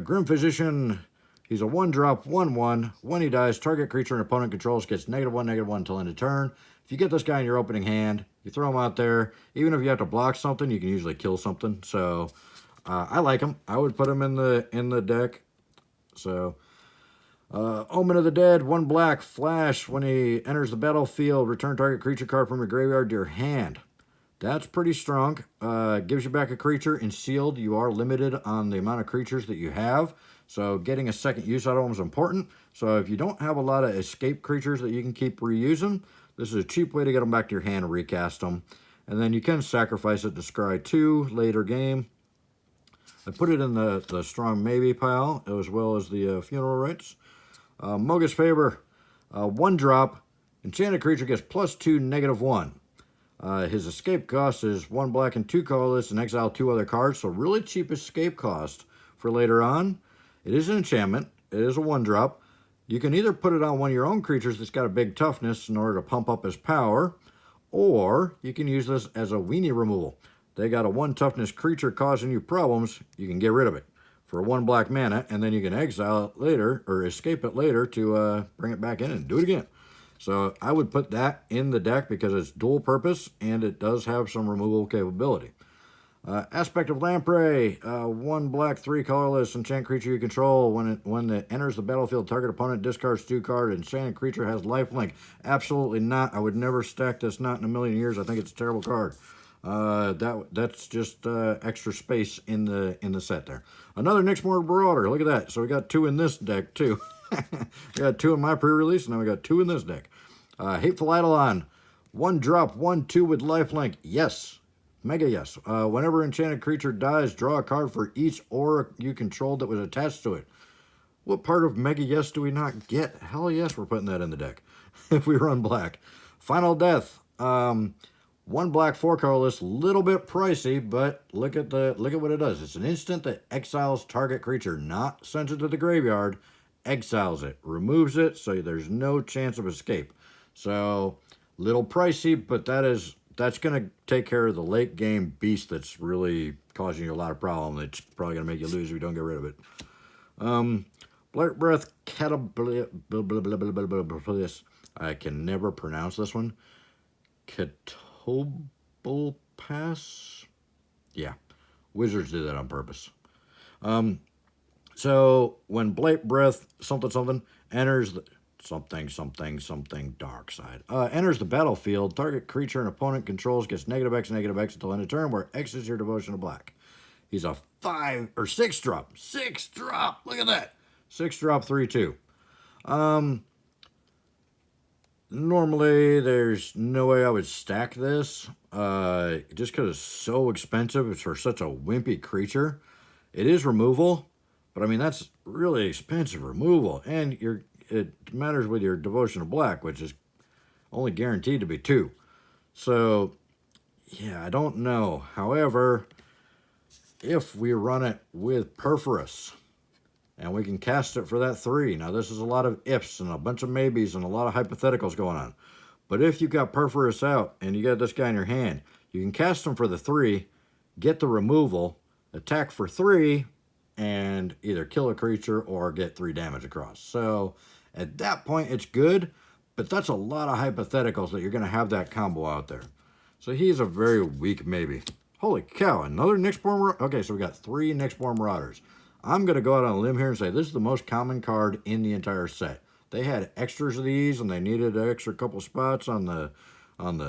Grim Physician, he's a 1-drop, 1/1. When he dies, target creature an opponent controls gets -1/-1 until end of turn. If you get this guy in your opening hand, you throw him out there. Even if you have to block something, you can usually kill something. So I like him. I would put him in the deck. So Omen of the Dead, 1 black, flash. When he enters the battlefield, return target creature card from your graveyard to your hand. That's pretty strong. Gives you back a creature. In sealed, you are limited on the amount of creatures that you have. So getting a second use out of them is important. So if you don't have a lot of escape creatures that you can keep reusing, this is a cheap way to get them back to your hand and recast them. And then you can sacrifice it to scry 2 later game. I put it in the strong maybe pile as well as the Funeral Rites. Mogis Favor, 1-drop. Enchanted creature gets +2, -1. His escape cost is 1 black and 2 colorless and exile 2 other cards. So really cheap escape cost for later on. It is an enchantment. It is a 1-drop. You can either put it on one of your own creatures that's got a big toughness in order to pump up his power, or you can use this as a weenie removal. They got a 1 toughness creature causing you problems, you can get rid of it for 1 black mana, and then you can exile it later, or escape it later to bring it back in and do it again. So I would put that in the deck because it's dual purpose, and it does have some removal capability. Aspect of Lamprey, 1 black, 3 colorless, enchant creature you control. When it enters the battlefield, target opponent discards 2 cards. Enchanted creature has lifelink. Absolutely not. I would never stack this, not in a million years. I think it's a terrible card. That's just extra space in the set there. Another Nyxmore Marauder. Look at that. So we got 2 in this deck too. We got 2 in my pre-release, and now we got 2 in this deck. Hateful Eidolon, 1-drop, 1/2 with lifelink. Yes. Mega yes. Whenever enchanted creature dies, draw a card for each aura you controlled that was attached to it. What part of Mega yes do we not get? Hell yes, we're putting that in the deck if we run black. Final Death. 1 black, 4 colorless. Little bit pricey, but look at what it does. It's an instant that exiles target creature, not sends it to the graveyard. Exiles it, removes it, so there's no chance of escape. So little pricey, but that's going to take care of the late game beast that's really causing you a lot of problem. It's probably going to make you lose if you don't get rid of it. Blight Breath, I can never pronounce this one. Catobal Pass? Yeah, Wizards did that on purpose. So when Blight Breath, something, enters the... something dark side. Enters the battlefield, target creature an opponent controls gets -X until end of turn, where X is your devotion to black. He's a 5 or 6-drop. 6-drop. Look at that. 6-drop, 3/2. Normally, there's no way I would stack this. Just because it's so expensive. It's for such a wimpy creature. It is removal, but I mean, that's really expensive removal. And it matters with your devotion to black, which is only guaranteed to be 2. So, yeah, I don't know. However, if we run it with Prerelease, and we can cast it for that 3. Now, this is a lot of ifs and a bunch of maybes and a lot of hypotheticals going on. But if you got Prerelease out and you got this guy in your hand, you can cast him for the 3, get the removal, attack for 3, and either kill a creature or get 3 damage across. So at that point, it's good, but that's a lot of hypotheticals that you're going to have that combo out there. So he's a very weak maybe. Holy cow, another Nyxmore Marauder. Okay, so we got 3 Nyxmore Marauders. I'm going to go out on a limb here and say this is the most common card in the entire set. They had extras of these, and they needed an extra couple spots on the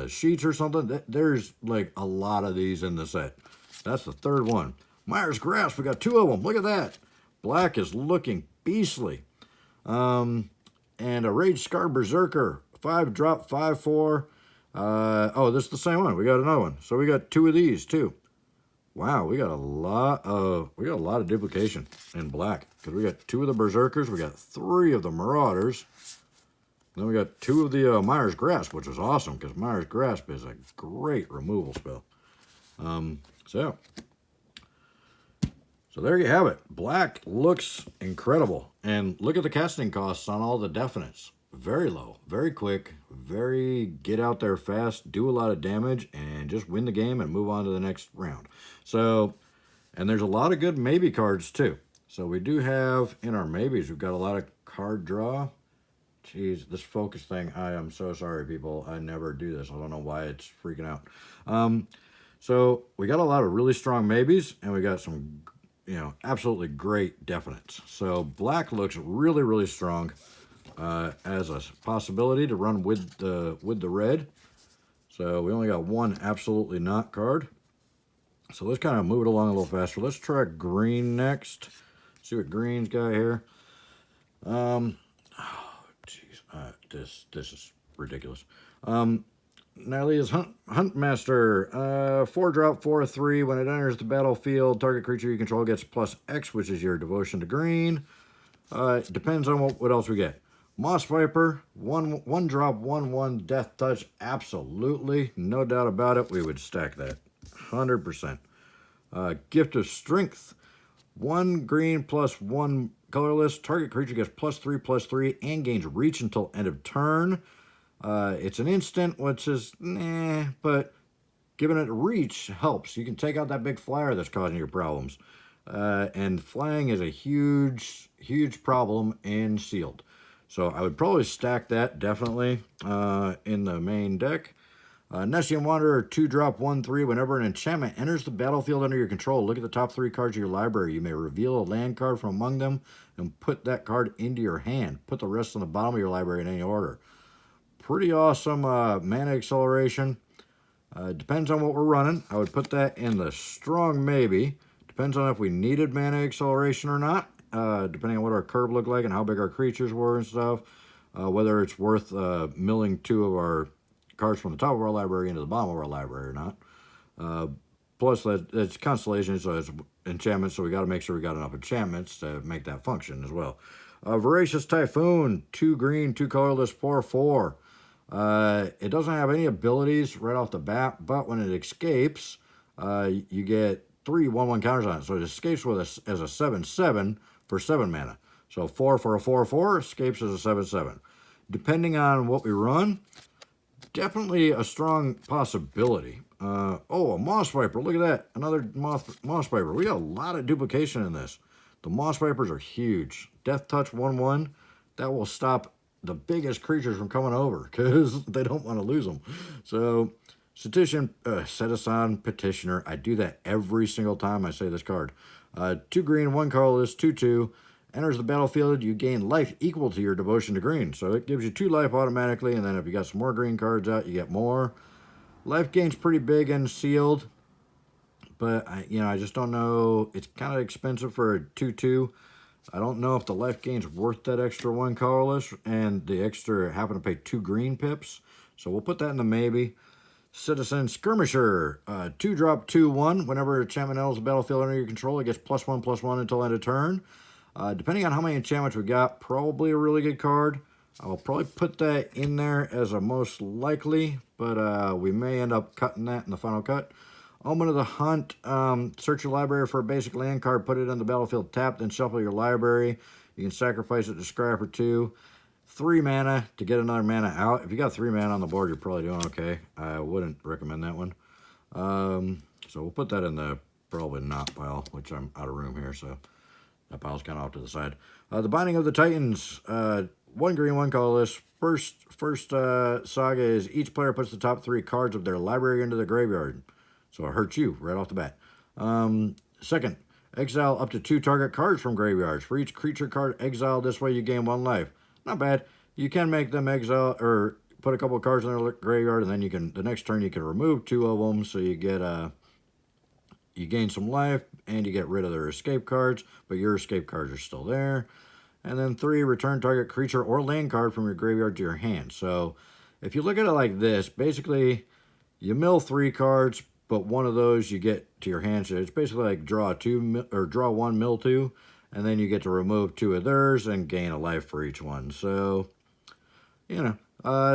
sheets or something. There's like a lot of these in the set. That's the 3rd one. Myers Grasp, we got 2 of them. Look at that. Black is looking beastly. and a Rage Scar Berserker. 5-drop, 5/4. Oh, this is the same one. We got another one. So we got 2 of these too. Wow, we got a lot of duplication in black, because we got 2 of the Berserkers, we got 3 of the Marauders, then we got 2 of the Mire's Grasp, which is awesome because Mire's Grasp is a great removal spell. So there you have it. Black looks incredible, and look at the casting costs on all the definites. Very low, very quick, very get out there fast, do a lot of damage, and just win the game and move on to the next round. So, and there's a lot of good maybe cards too. So we do have, in our maybes, we've got a lot of card draw. Jeez, this focus thing, I am so sorry, people. I never do this. I don't know why it's freaking out. So we got a lot of really strong maybes, and we got some, you know, absolutely great definites. So black looks really, really strong. As a possibility to run with the red. So we only got 1 absolutely not card. So let's kind of move it along a little faster. Let's try green next. See what green's got here. Oh, jeez. This is ridiculous. Nylea's Huntmaster. 4-drop, 4/3. When it enters the battlefield, target creature you control gets +X, which is your devotion to green. It depends on what else we get. Moss Viper, 1-drop, 1/1, Death Touch, absolutely, no doubt about it, we would stack that, 100%. Gift of Strength, 1 green +1 colorless, target creature gets +3/+3, and gains reach until end of turn. It's an instant, which is, but giving it reach helps. You can take out that big flyer that's causing your problems. And flying is a huge, huge problem in sealed. So I would probably stack that, definitely, in the main deck. Nessian Wanderer, 2-drop, 1/3. Whenever an enchantment enters the battlefield under your control, look at the top 3 cards of your library. You may reveal a land card from among them and put that card into your hand. Put the rest on the bottom of your library in any order. Pretty awesome mana acceleration. Depends on what we're running. I would put that in the strong maybe. Depends on if we needed mana acceleration or not. Depending on what our curve looked like and how big our creatures were and stuff, whether it's worth milling 2 of our cards from the top of our library into the bottom of our library or not. Plus, it's Constellation, so it's enchantments, so we got to make sure we got enough enchantments to make that function as well. Voracious Typhoon, 2 green, 2 colorless, 4/4. It doesn't have any abilities right off the bat, but when it escapes, you get 3 1/1 counters on it. So it escapes with as a 7/7 for 7 mana. So 4 for a 4/4, escapes as a 7/7. Depending on what we run, definitely a strong possibility. Oh, a Moss Viper, look at that. Another Moss Viper. We got a lot of duplication in this. The Moss Vipers are huge. Death Touch 1/1, that will stop the biggest creatures from coming over because they don't want to lose them. So Citizen Petitioner. I do that every single time I say this card. 2 green, 1 colorless, 2/2. Enters the battlefield, you gain life equal to your devotion to green. So it gives you 2 life automatically, and then if you got some more green cards out, you get more. Life gain's pretty big and sealed, but I just don't know. It's kind of expensive for a 2/2. I don't know if the life gain's worth that extra 1 colorless and the extra happen to pay 2 green pips. So we'll put that in the maybe. Citizen Skirmisher, 2-drop, 2/1. Whenever enchantment enters the battlefield under your control, it gets +1/+1 until end of turn. Depending on how many enchantments we got, probably a really good card. I'll probably put that in there as a most likely, but we may end up cutting that in the final cut. Omen of the Hunt, search your library for a basic land card, put it on the battlefield tapped, then shuffle your library. You can sacrifice it to scrap or 2. 3 mana to get another mana out. If you got 3 mana on the board, you're probably doing okay. I wouldn't recommend that one. So we'll put that in the probably not pile, which I'm out of room here, so that pile's kind of off to the side. The Binding of the Titans, 1 green, 1 colorless. First saga is each player puts the top 3 cards of their library into the graveyard. So it hurts you right off the bat. Second, exile up to 2 target cards from graveyards. For each creature card exiled this way, you gain 1 life. Not bad. You can make them exile or put a couple of cards in their graveyard, and then you can the next turn you can remove 2 of them, so you get you gain some life and you get rid of their escape cards, but your escape cards are still there. And then 3, return target creature or land card from your graveyard to your hand. So if you look at it like this, basically you mill 3 cards, but one of those you get to your hand. So it's basically like draw 2 or draw 1, mill 2, and then you get to remove 2 of theirs and gain a life for each one. So, you know,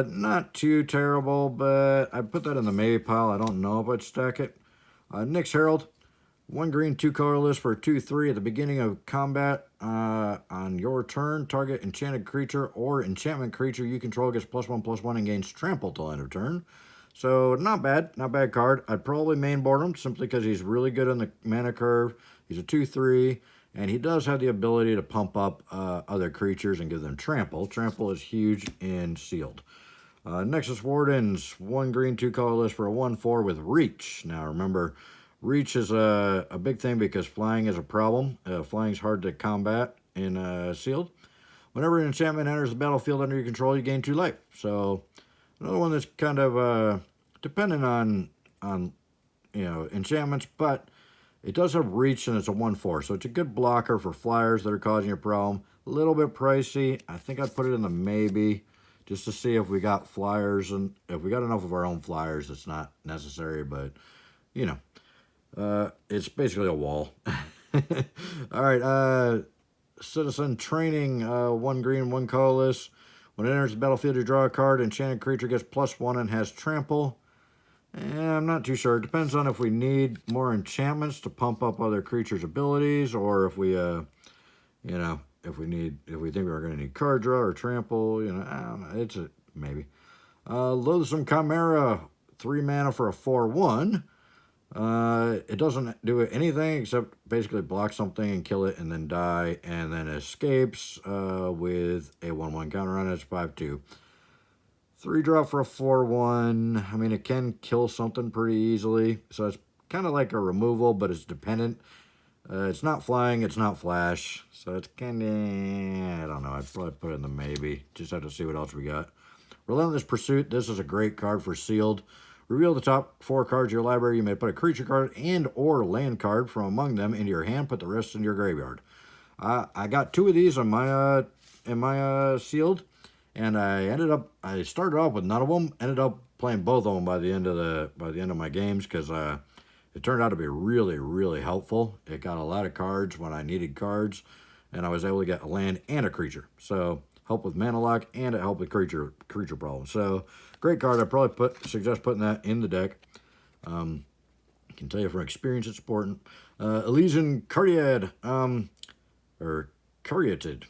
not too terrible, but I put that in the maybe pile. I don't know if I'd stack it. Nyx Herald. 1 green, 2 colorless for 2/3 at the beginning of combat. On your turn, target enchanted creature or enchantment creature you control gets +1/+1 and gains trample till end of turn. So not bad, not bad card. I'd probably main board him simply because he's really good on the mana curve. He's a 2/3, and he does have the ability to pump up other creatures and give them trample. Trample is huge in sealed. Nexus Wardens, 1 green, 2 colorless for a 1/4 with reach. Now remember, reach is a big thing because flying is a problem. Flying is hard to combat in sealed. Whenever an enchantment enters the battlefield under your control, you gain 2 life. So another one that's kind of dependent on enchantments, but it does have reach and it's a 1/4. So it's a good blocker for flyers that are causing you a problem. A little bit pricey. I think I'd put it in the maybe, just to see if we got flyers, and if we got enough of our own flyers. It's not necessary, but you know. It's basically a wall. All right, Citizen Training, 1 green, 1 colorless. When it enters the battlefield, you draw a card. Enchanted creature gets +1 and has trample. I'm not too sure. It depends on if we need more enchantments to pump up other creatures' abilities, or if we, if we think we're going to need card draw or trample. I don't know. It's a maybe. Loathsome Chimera, 3 mana for a 4/1. It doesn't do anything except basically block something and kill it and then die, and then escapes with a 1/1 counter on it. It's 5/2. 3 drop for a 4/1. I mean, it can kill something pretty easily, so it's kind of like a removal, but it's dependent. It's not flying, it's not flash, so it's kind of, I don't know, I'd probably put it in the maybe. Just have to see what else we got. Relentless Pursuit. This is a great card for sealed. Reveal the top 4 cards of your library. You may put a creature card and or land card from among them into your hand. Put the rest in your graveyard. I got 2 of these on my in my sealed, and I started off with none of them. Ended up playing both of them by the end of my games, because it turned out to be really, really helpful. It got a lot of cards when I needed cards, and I was able to get a land and a creature. So help with mana lock, and it helped with creature problems. So great card. I probably suggest putting that in the deck. I can tell you from experience it's important. Elysian Caryatid, or Caryatid.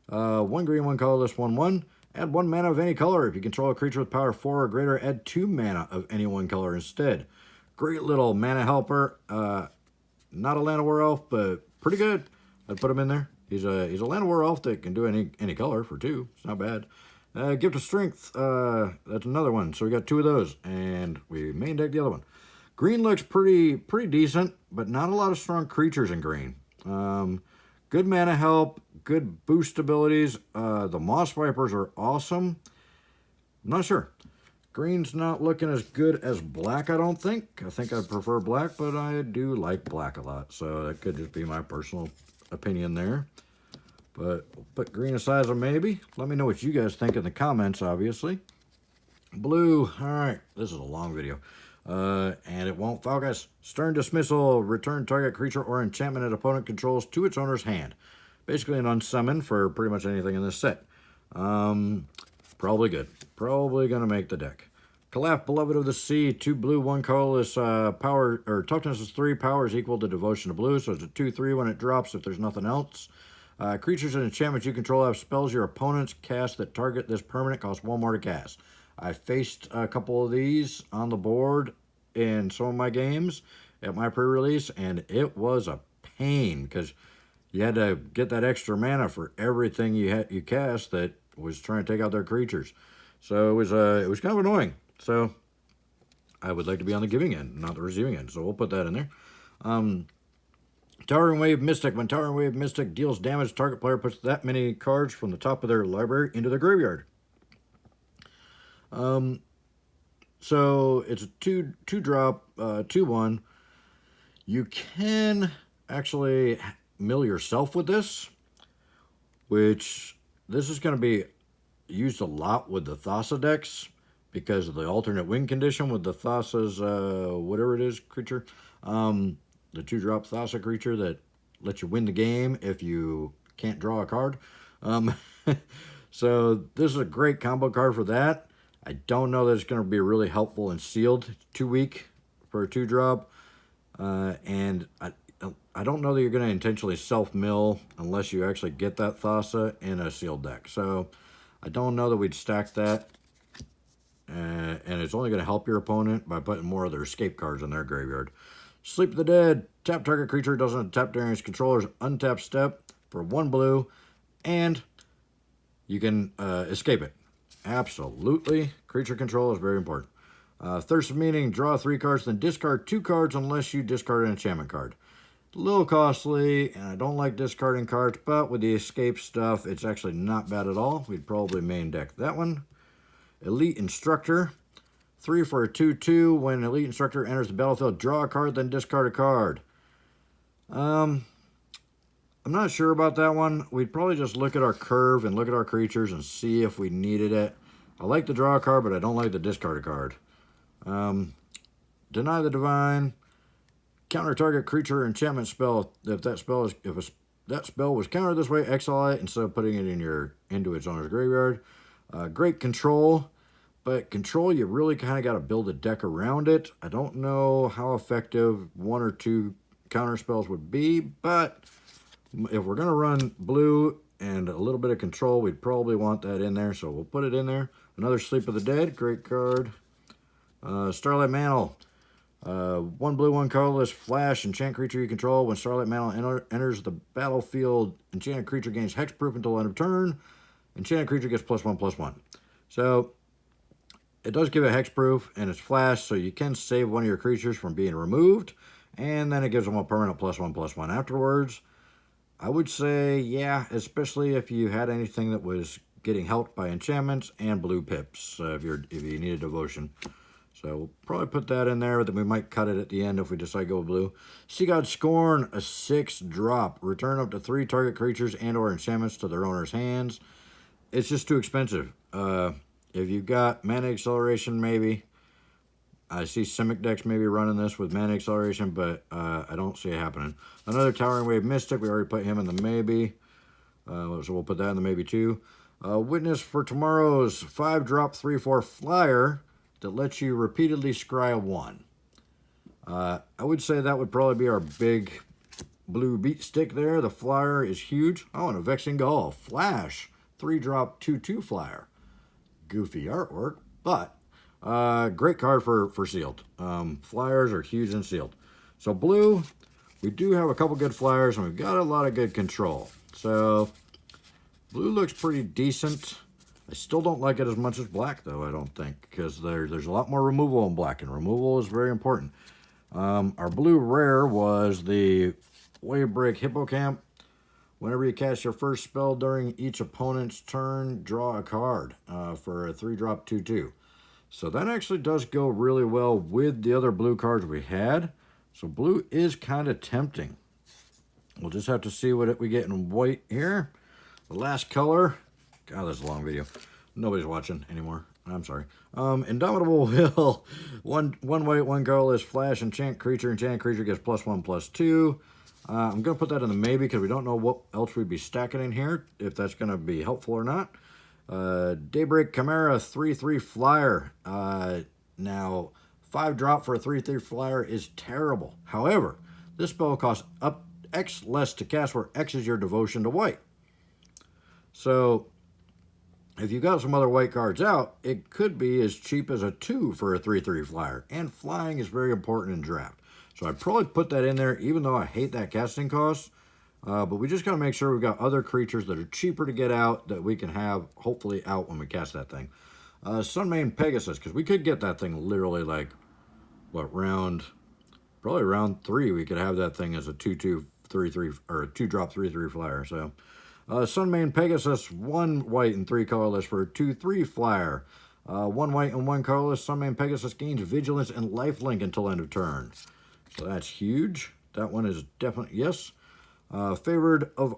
1 green, 1 colorless, 1/1. Add 1 mana of any color. If you control a creature with power 4 or greater, add 2 mana of any 1 color instead. Great little mana helper. Not a Land of War Elf, but pretty good. I'd put him in there. He's a Land of War Elf that can do any color for 2. It's not bad. Gift of Strength. That's another one. So we got 2 of those, and we main deck the other one. Green looks pretty decent, but not a lot of strong creatures in green. Good mana help, good boost abilities. The Moss Vipers are awesome. I'm not sure. Green's not looking as good as black, I don't think. I think I prefer black, but I do like black a lot. So that could just be my personal opinion there. But put green aside as a maybe. Let me know what you guys think in the comments, obviously. Blue. All right. This is a long video. And it won't focus. Stern Dismissal. Return target creature or enchantment an opponent controls to its owner's hand. Basically an unsummon for pretty much anything in this set. Probably good. Probably going to make the deck. Calaf, Beloved of the Sea. 2 blue, 1 colorless. Power, or toughness is 3. Power is equal to devotion to blue. So it's a 2/3 when it drops if there's nothing else. Creatures and enchantments you control have spells your opponents cast that target this permanent cost 1 more to cast. I faced a couple of these on the board in some of my games at my pre-release, and it was a pain because you had to get that extra mana for everything you cast that was trying to take out their creatures. So it was kind of annoying. So I would like to be on the giving end, not the receiving end. So we'll put that in there. Towering Wave Mystic. When Towering Wave Mystic deals damage, target player puts that many cards from the top of their library into their graveyard. So it's a 2-drop, 2/1. You can actually mill yourself with this, which this is going to be used a lot with the Thassa decks because of the alternate win condition with the Thassa's, whatever it is, creature. The 2-drop Thassa creature that lets you win the game if you can't draw a card. So this is a great combo card for that. I don't know that it's going to be really helpful in sealed. 2 weak for a 2-drop. And I don't know that you're going to intentionally self-mill unless you actually get that Thassa in a sealed deck. So I don't know that we'd stack that. And it's only going to help your opponent by putting more of their escape cards in their graveyard. Sleep of the Dead. Tap target creature doesn't tap during its controller's untap step for 1 blue. And you can escape it. Absolutely. Creature control is very important. Thirst of Meaning. Draw 3 cards, then discard 2 cards unless you discard an enchantment card. A little costly, and I don't like discarding cards, but with the escape stuff, it's actually not bad at all. We'd probably main deck that one. Elite Instructor. 3 for a 2/2. When Elite Instructor enters the battlefield, draw a card, then discard a card. I'm not sure about that one. We'd probably just look at our curve and look at our creatures and see if we needed it. I like the draw a card, but I don't like the discard a card. Deny the Divine. Counter target creature or enchantment spell. If that spell was countered this way, exile it instead of putting it into its owner's graveyard. Great control, but control, you really kind of got to build a deck around it. I don't know how effective 1 or 2 counter spells would be, but if we're going to run blue and a little bit of control, we'd probably want that in there, so we'll put it in there. Another Sleep of the Dead, great card. Starlight Mantle. 1 blue, 1 colorless, flash, enchant creature you control. When Starlight Mantle enters the battlefield, enchanted creature gains hexproof until end of turn. Enchanted creature gets +1/+1. So it does give it hexproof, and it's flash, so you can save one of your creatures from being removed, and then it gives them a permanent +1/+1 afterwards. I would say, yeah, especially if you had anything that was getting helped by enchantments and blue pips, if you needed devotion. So we'll probably put that in there, but then we might cut it at the end if we decide to go with blue. Sea God Scorn, a 6-drop. Return up to 3 target creatures and or enchantments to their owner's hands. It's just too expensive. If you've got Mana Acceleration, maybe. I see Simic decks maybe running this with Mana Acceleration, but I don't see it happening. Another Towering Wave Mystic. We already put him in the maybe. So we'll put that in the maybe too. Witness for Tomorrow's 5-drop 3/4 flyer that lets you repeatedly scry 1. I would say that would probably be our big blue beat stick there. The flyer is huge. Oh, and a Vexing Gull. Flash. 3-drop 2/2 flyer. Goofy artwork, but great card for sealed. Flyers are huge in sealed. So blue, we do have a couple good flyers, and we've got a lot of good control. So blue looks pretty decent. I still don't like it as much as black, though, I don't think, because there's a lot more removal in black, and removal is very important. Our blue rare was the Wavebreak Hippocamp. Whenever you cast your first spell during each opponent's turn, draw a card for a 3-drop 2/2. So that actually does go really well with the other blue cards we had. So blue is kind of tempting. We'll just have to see what we get in white here. The last color. God, that's a long video. Nobody's watching anymore. I'm sorry. Indomitable Will. One white, 1 colorless, flash, enchant creature. Enchanted creature gets +1/+2. I'm going to put that in the maybe because we don't know what else we'd be stacking in here, if that's going to be helpful or not. Daybreak Chimera, 3/3 flyer. Now, 5-drop for a 3/3 flyer is terrible. However, this spell costs up X less to cast, where X is your devotion to white. So if you got some other white cards out, it could be as cheap as a 2 for a 3/3 flyer. And flying is very important in draft. So I'd probably put that in there, even though I hate that casting cost. But we just got to make sure we've got other creatures that are cheaper to get out that we can have, hopefully, out when we cast that thing. Sunmane Pegasus, because we could get that thing literally like, what, probably round 3, we could have that thing as a 2/2 3/3, or a 2-drop 3/3 flyer. So Sunmane Pegasus, 1 white and 3 colorless for a 2/3 flyer. 1 white and 1 colorless. Sunmane Pegasus gains vigilance and lifelink until end of turn. So that's huge. That one is definitely, yes. Favored of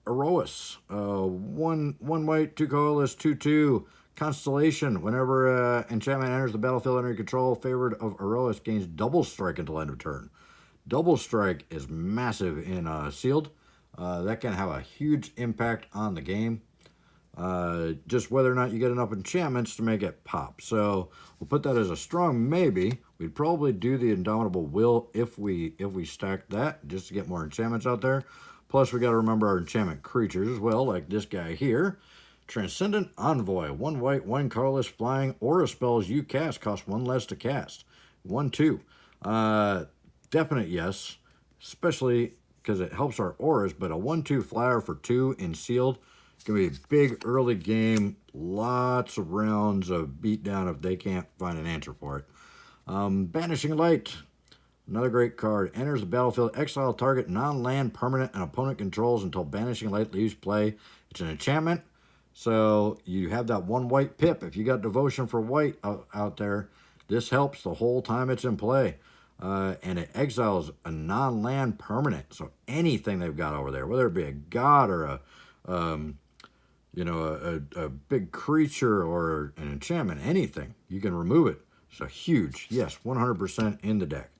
Erois. One white, 2 colorless, 2/2. Constellation. Whenever enchantment enters the battlefield under your control, favored of Erois gains double strike until end of turn. Double strike is massive in sealed. That can have a huge impact on the game. Just whether or not you get enough enchantments to make it pop. So we'll put that as a strong maybe. We'd probably do the Indomitable Will if we stacked that, just to get more enchantments out there. Plus, we got to remember our enchantment creatures as well, like this guy here. Transcendent Envoy. 1 white, 1 colorless, flying. Aura spells you cast cost 1 less to cast. 1/2. Definite yes, especially because it helps our auras, but a 1/2 flyer for 2 in sealed. Going to be a big early game. Lots of rounds of beatdown if they can't find an answer for it. Banishing Light. Another great card. Enters the battlefield. Exile target non-land permanent and opponent controls until Banishing Light leaves play. It's an enchantment. So you have that 1 white pip. If you got devotion for white out there, this helps the whole time it's in play. And it exiles a non-land permanent. So anything they've got over there, whether it be a god or a big creature or an enchantment, anything, you can remove it. So huge. Yes, 100% in the deck.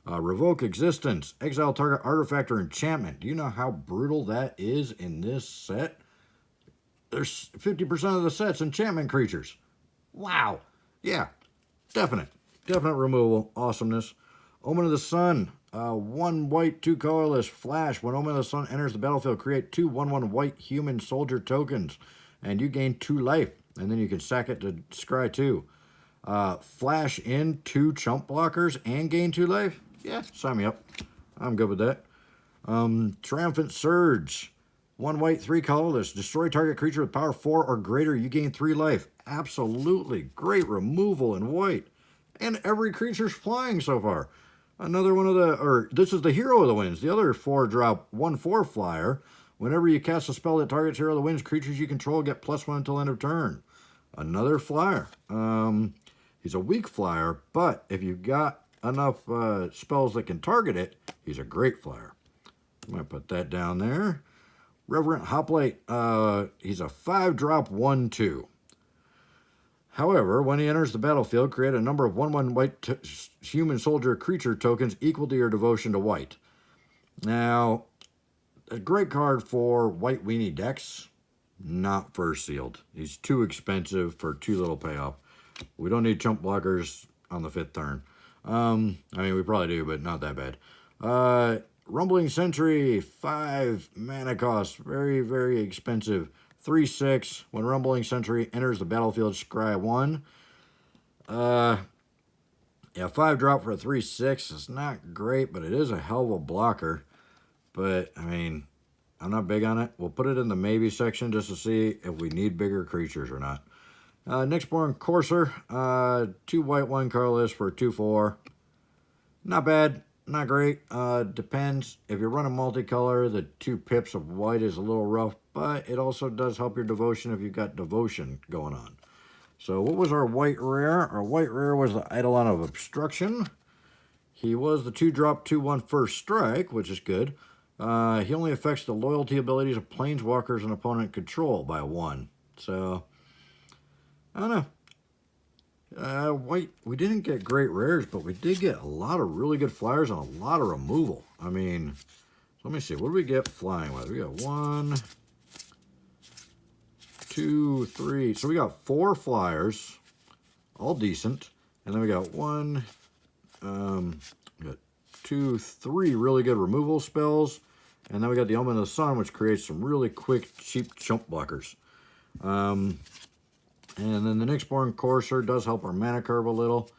Revoke Existence. Exile target artifact or enchantment. Do you know how brutal that is in this set? There's 50% of the set's enchantment creatures. Wow. Yeah, definite removal. Awesomeness. Omen of the Sun. 1 white, 2 colorless, flash. When Omen of the Sun enters the battlefield, create 2 1/1 white human soldier tokens. And you gain 2 life. And then you can sack it to scry 2. Flash in 2 chump blockers and gain 2 life. Yeah, sign me up. I'm good with that. Triumphant Surge. 1 white, 3 colorless. Destroy target creature with power 4 or greater. You gain 3 life. Absolutely great removal in white. And every creature's flying so far. Another one of this is the Hero of the Winds. The other 4-drop 1/4 flyer. Whenever you cast a spell that targets Hero of the Winds, creatures you control get +1 until end of turn. Another flyer. He's a weak flyer, but if you've got enough spells that can target it, he's a great flyer. I'm going to put that down there. Reverent Hoplite. He's a 5-drop 1/2. However, when he enters the battlefield, create a number of 1/1 white human soldier creature tokens equal to your devotion to white. Now, a great card for white weenie decks, not for sealed. He's too expensive for too little payoff. We don't need chump blockers on the 5th turn. I mean, we probably do, but not that bad. Rumbling Sentry, 5 mana cost, very, very expensive. 3/6. When Rumbling Sentry enters the battlefield, scry 1. Yeah, 5-drop for a 3/6 is not great, but it is a hell of a blocker. But, I mean, I'm not big on it. We'll put it in the maybe section just to see if we need bigger creatures or not. Nyxborn Courser, 2 white, 1 colorless for 2/4. Not bad, not great. Depends. If you're running multicolor, the 2 pips of white is a little rough, but it also does help your devotion if you've got devotion going on. So what was our white rare? Our white rare was the Eidolon of Obstruction. He was the 2-drop 2/1 first strike, which is good. He only affects the loyalty abilities of planeswalkers and opponent control by 1. So, I don't know. White, we didn't get great rares, but we did get a lot of really good flyers and a lot of removal. I mean, let me see. What do we get flying with? We got 1, 2, 3. So we got 4 flyers, all decent. And then we got 1, we got 2, 3 really good removal spells. And then we got the Omen of the Sun, which creates some really quick, cheap chump blockers. And then the Nyxborn Courser does help our mana curve a little.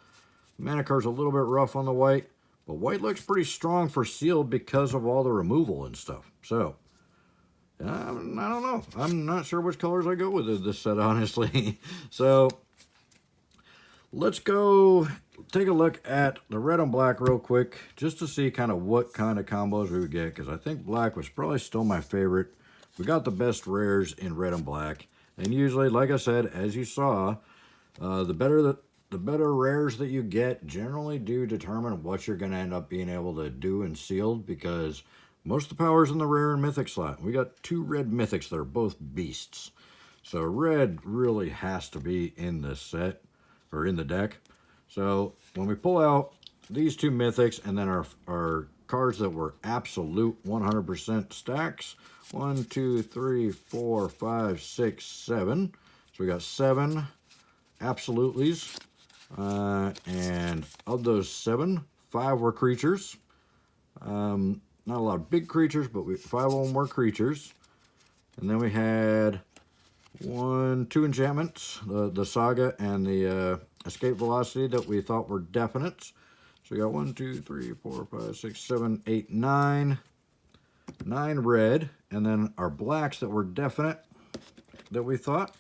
Mana curve's a little bit rough on the white, but white looks pretty strong for sealed because of all the removal and stuff. So, I don't know. I'm not sure which colors I go with this set, honestly. So, let's go take a look at the red and black real quick, just to see kind of what kind of combos we would get, because I think black was probably still my favorite. We got the best rares in red and black. And usually, like I said, as you saw, the better rares that you get generally do determine what you're going to end up being able to do in sealed, because Most of the power's in the rare and mythic slot. We got 2 red mythics that are both beasts. So red really has to be in the set, or in the deck. So when we pull out these 2 mythics and then our cards that were absolute 100% stacks, 1, 2, 3, 4, 5, 6, 7. So we got 7 absolutely's. And of those 7, 5 were creatures. Not a lot of big creatures, but 5 of them were creatures. And then we had 2 enchantments, the Saga and the Escape Velocity that we thought were definites. So we got 1, 2, 3, 4, 5, 6, 7, 8, 9. 9 red. And then our blacks that were definite that we thought.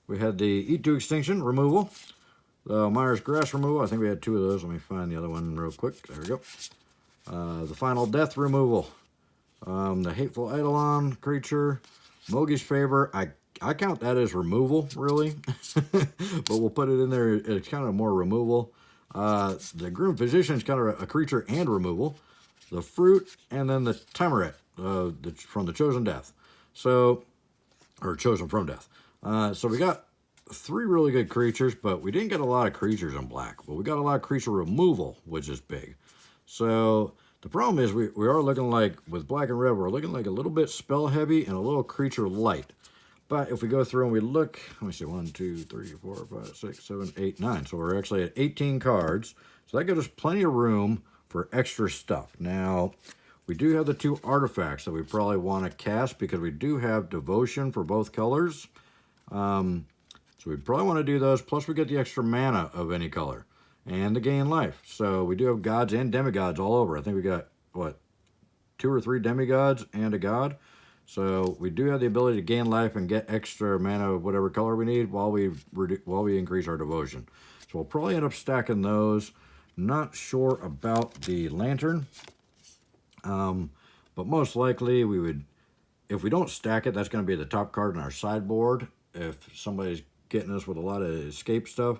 We had the Eat to Extinction removal. The Myers Grass removal. I think we had 2 of those. Let me find the other one real quick. There we go. The Final Death removal. The Hateful Eidolon creature. Mogi's Favor. I count that as removal, really. But we'll put it in there. It's kind of more removal. The Grim Physician is kind of a creature and removal. The Fruit, and then the Temeret from the Chosen Death. So, or Chosen from Death. So we got 3 really good creatures, but we didn't get a lot of creatures in black. But we got a lot of creature removal, which is big. So the problem is we are looking like, with black and red, we're looking like a little bit spell heavy and a little creature light. But if we go through and we look, let me see, 1, 2, 3, 4, 5, 6, 7, 8, 9. So we're actually at 18 cards. So that gives us plenty of room for extra stuff. Now, we do have the 2 artifacts that we probably want to cast because we do have Devotion for both colors. So we probably want to do those. Plus we get the extra mana of any color. And the gain life. So we do have gods and demigods all over. I think we got, what, 2 or 3 demigods and a god. So we do have the ability to gain life and get extra mana of whatever color we need while we increase our devotion. So we'll probably end up stacking those. Not sure about the lantern. But most likely we would, if we don't stack it, that's going to be the top card in our sideboard. If somebody's getting us with a lot of escape stuff.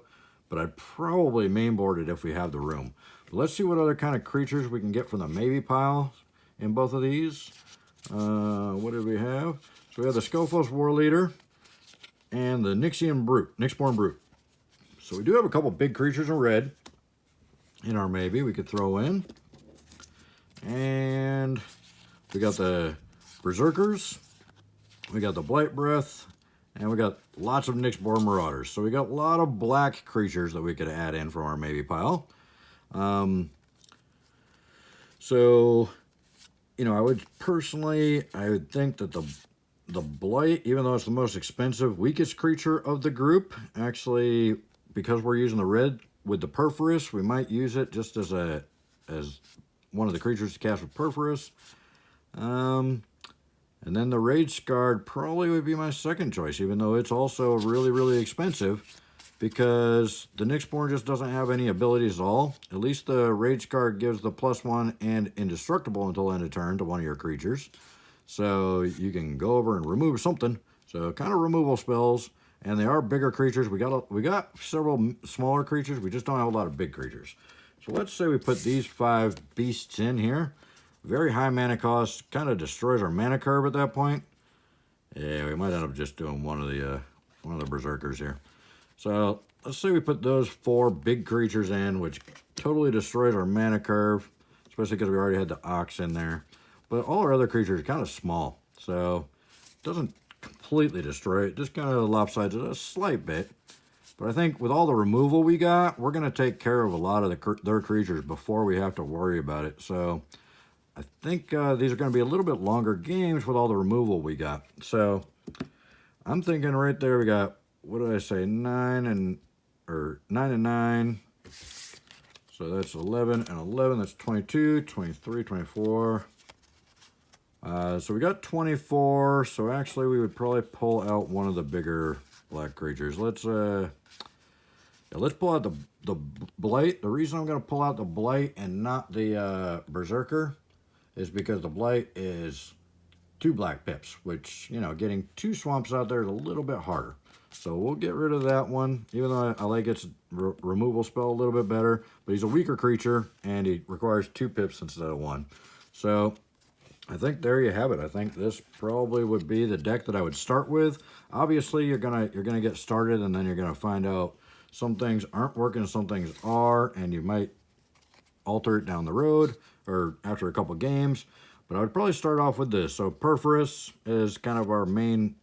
But I'd probably mainboard it if we have the room. But let's see what other kind of creatures we can get from the maybe pile in both of these. What did we have? So we have the Skophos War Leader and the Nyxborn Brute. So we do have a couple big creatures in red in our maybe we could throw in. And we got the Berserkers. We got the Blight Breath. And we got lots of Nyxborn Marauders. So we got a lot of black creatures that we could add in from our maybe pile. So, you know, I would think that the Blight, even though it's the most expensive, weakest creature of the group, actually, because we're using the red with the Perforus, we might use it just as one of the creatures to cast with Perforus. And then the Rage Scarred probably would be my second choice, even though it's also really, really expensive, because the Nyxborn just doesn't have any abilities at all. At least the Rage Scarred gives the +1 and indestructible until end of turn to one of your creatures. So you can go over and remove something. So kind of removal spells, and they are bigger creatures. We got several smaller creatures. We just don't have a lot of big creatures. So let's say we put these 5 beasts in here. Very high mana cost, kind of destroys our mana curve at that point. Yeah, we might end up just doing one of the Berserkers here. So let's say we put those 4 big creatures in, which totally destroys our mana curve, especially because we already had the Ox in there. But all our other creatures are kind of small, so it doesn't completely destroy it, just kind of lopsides it a slight bit. But I think with all the removal we got, we're going to take care of a lot of their creatures before we have to worry about it. So I think these are going to be a little bit longer games with all the removal we got. So I'm thinking right there we got, what did I say, 9 and 9. So that's 11 and 11. That's 22, 23, 24. So we got 24. So actually we would probably pull out one of the bigger black creatures. Let's pull out the Blight. The reason I'm going to pull out the Blight and not the Berserker is because the Blight is 2 black pips, which, you know, getting 2 swamps out there is a little bit harder. So we'll get rid of that one, even though I like its removal spell a little bit better. But he's a weaker creature, and he requires 2 pips instead of 1. So I think there you have it. I think this probably would be the deck that I would start with. Obviously, you're gonna get started, and then you're gonna find out some things aren't working, some things are, and you might alter it down the road or after a couple games. But I would probably start off with this. So Perforus is kind of our main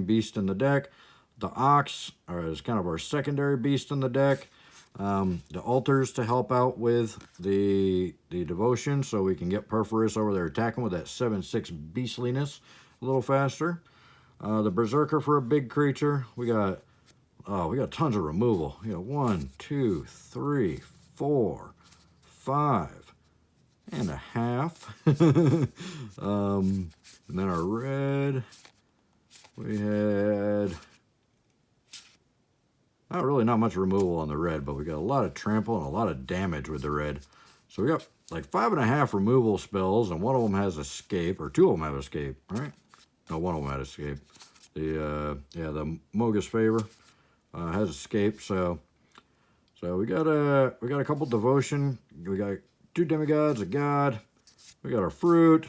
beast in the deck. The Ox is kind of our secondary beast in the deck. The altars to help out with the devotion, so we can get Perforus over there attacking with that 7/6 beastliness a little faster. The Berserker for a big creature. We got tons of removal. 1, 2, 3, 4, 5.5. And then our red, we had not much removal on the red, but we got a lot of trample and a lot of damage with the red. So we got like 5.5 removal spells, and one of them has escape, or two of them have escape, right? No, one of them had escape. The Mogus Favor has escape. So we got a couple devotion. We got 2 demigods, a god. We got our fruit.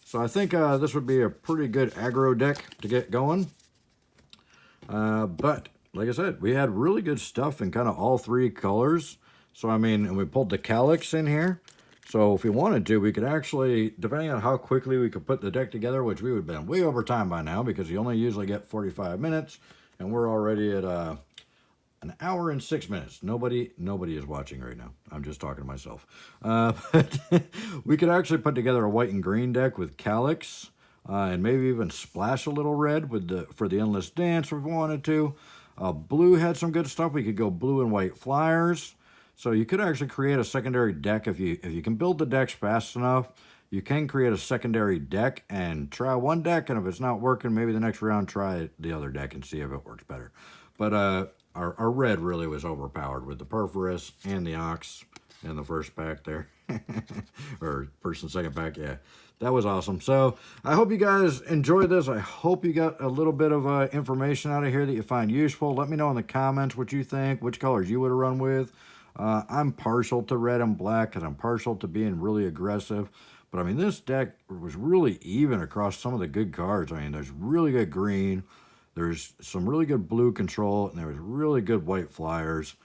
So I think this would be a pretty good aggro deck to get going. But like I said, we had really good stuff in kind of all 3 colors. So I mean, and we pulled the Calyx in here. So if we wanted to, we could actually, depending on how quickly we could put the deck together, which we would have been way over time by now because you only usually get 45 minutes, and we're already at an hour and 6 minutes. Nobody is watching right now. I'm just talking to myself. But we could actually put together a white and green deck with Calyx, and maybe even splash a little red for the Endless Dance if we wanted to. Blue had some good stuff. We could go blue and white flyers. So you could actually create a secondary deck if you can build the decks fast enough. You can create a secondary deck and try one deck, and if it's not working, maybe the next round try the other deck and see if it works better. But our red really was overpowered with the Perforus and the Ox in the first pack there. Or first and second pack, yeah. That was awesome. So I hope you guys enjoyed this. I hope you got a little bit of information out of here that you find useful. Let me know in the comments what you think, which colors you would have run with. I'm partial to red and black because I'm partial to being really aggressive. But I mean, this deck was really even across some of the good cards. I mean, there's really good green. There's some really good blue control, and there was really good white flyers.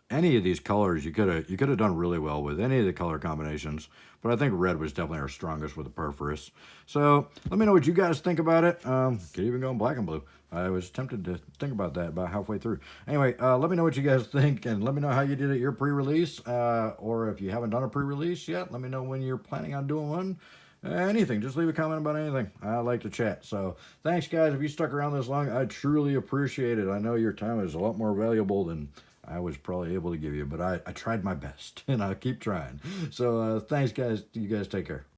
Any of these colors you could have done really well with any of the color combinations, but I think red was definitely our strongest with the Perforus. So let me know what you guys think about it. Could even go in black and blue. I was tempted to think about that about halfway through. Anyway, let me know what you guys think, and let me know how you did at your pre-release, or if you haven't done a pre-release yet, let me know when you're planning on doing one. Anything, just leave a comment about anything. I like to chat. So thanks, guys. If you stuck around this long, I truly appreciate it. I know your time is a lot more valuable than I was probably able to give you, but I tried my best, and I'll keep trying. So thanks, guys. You guys take care.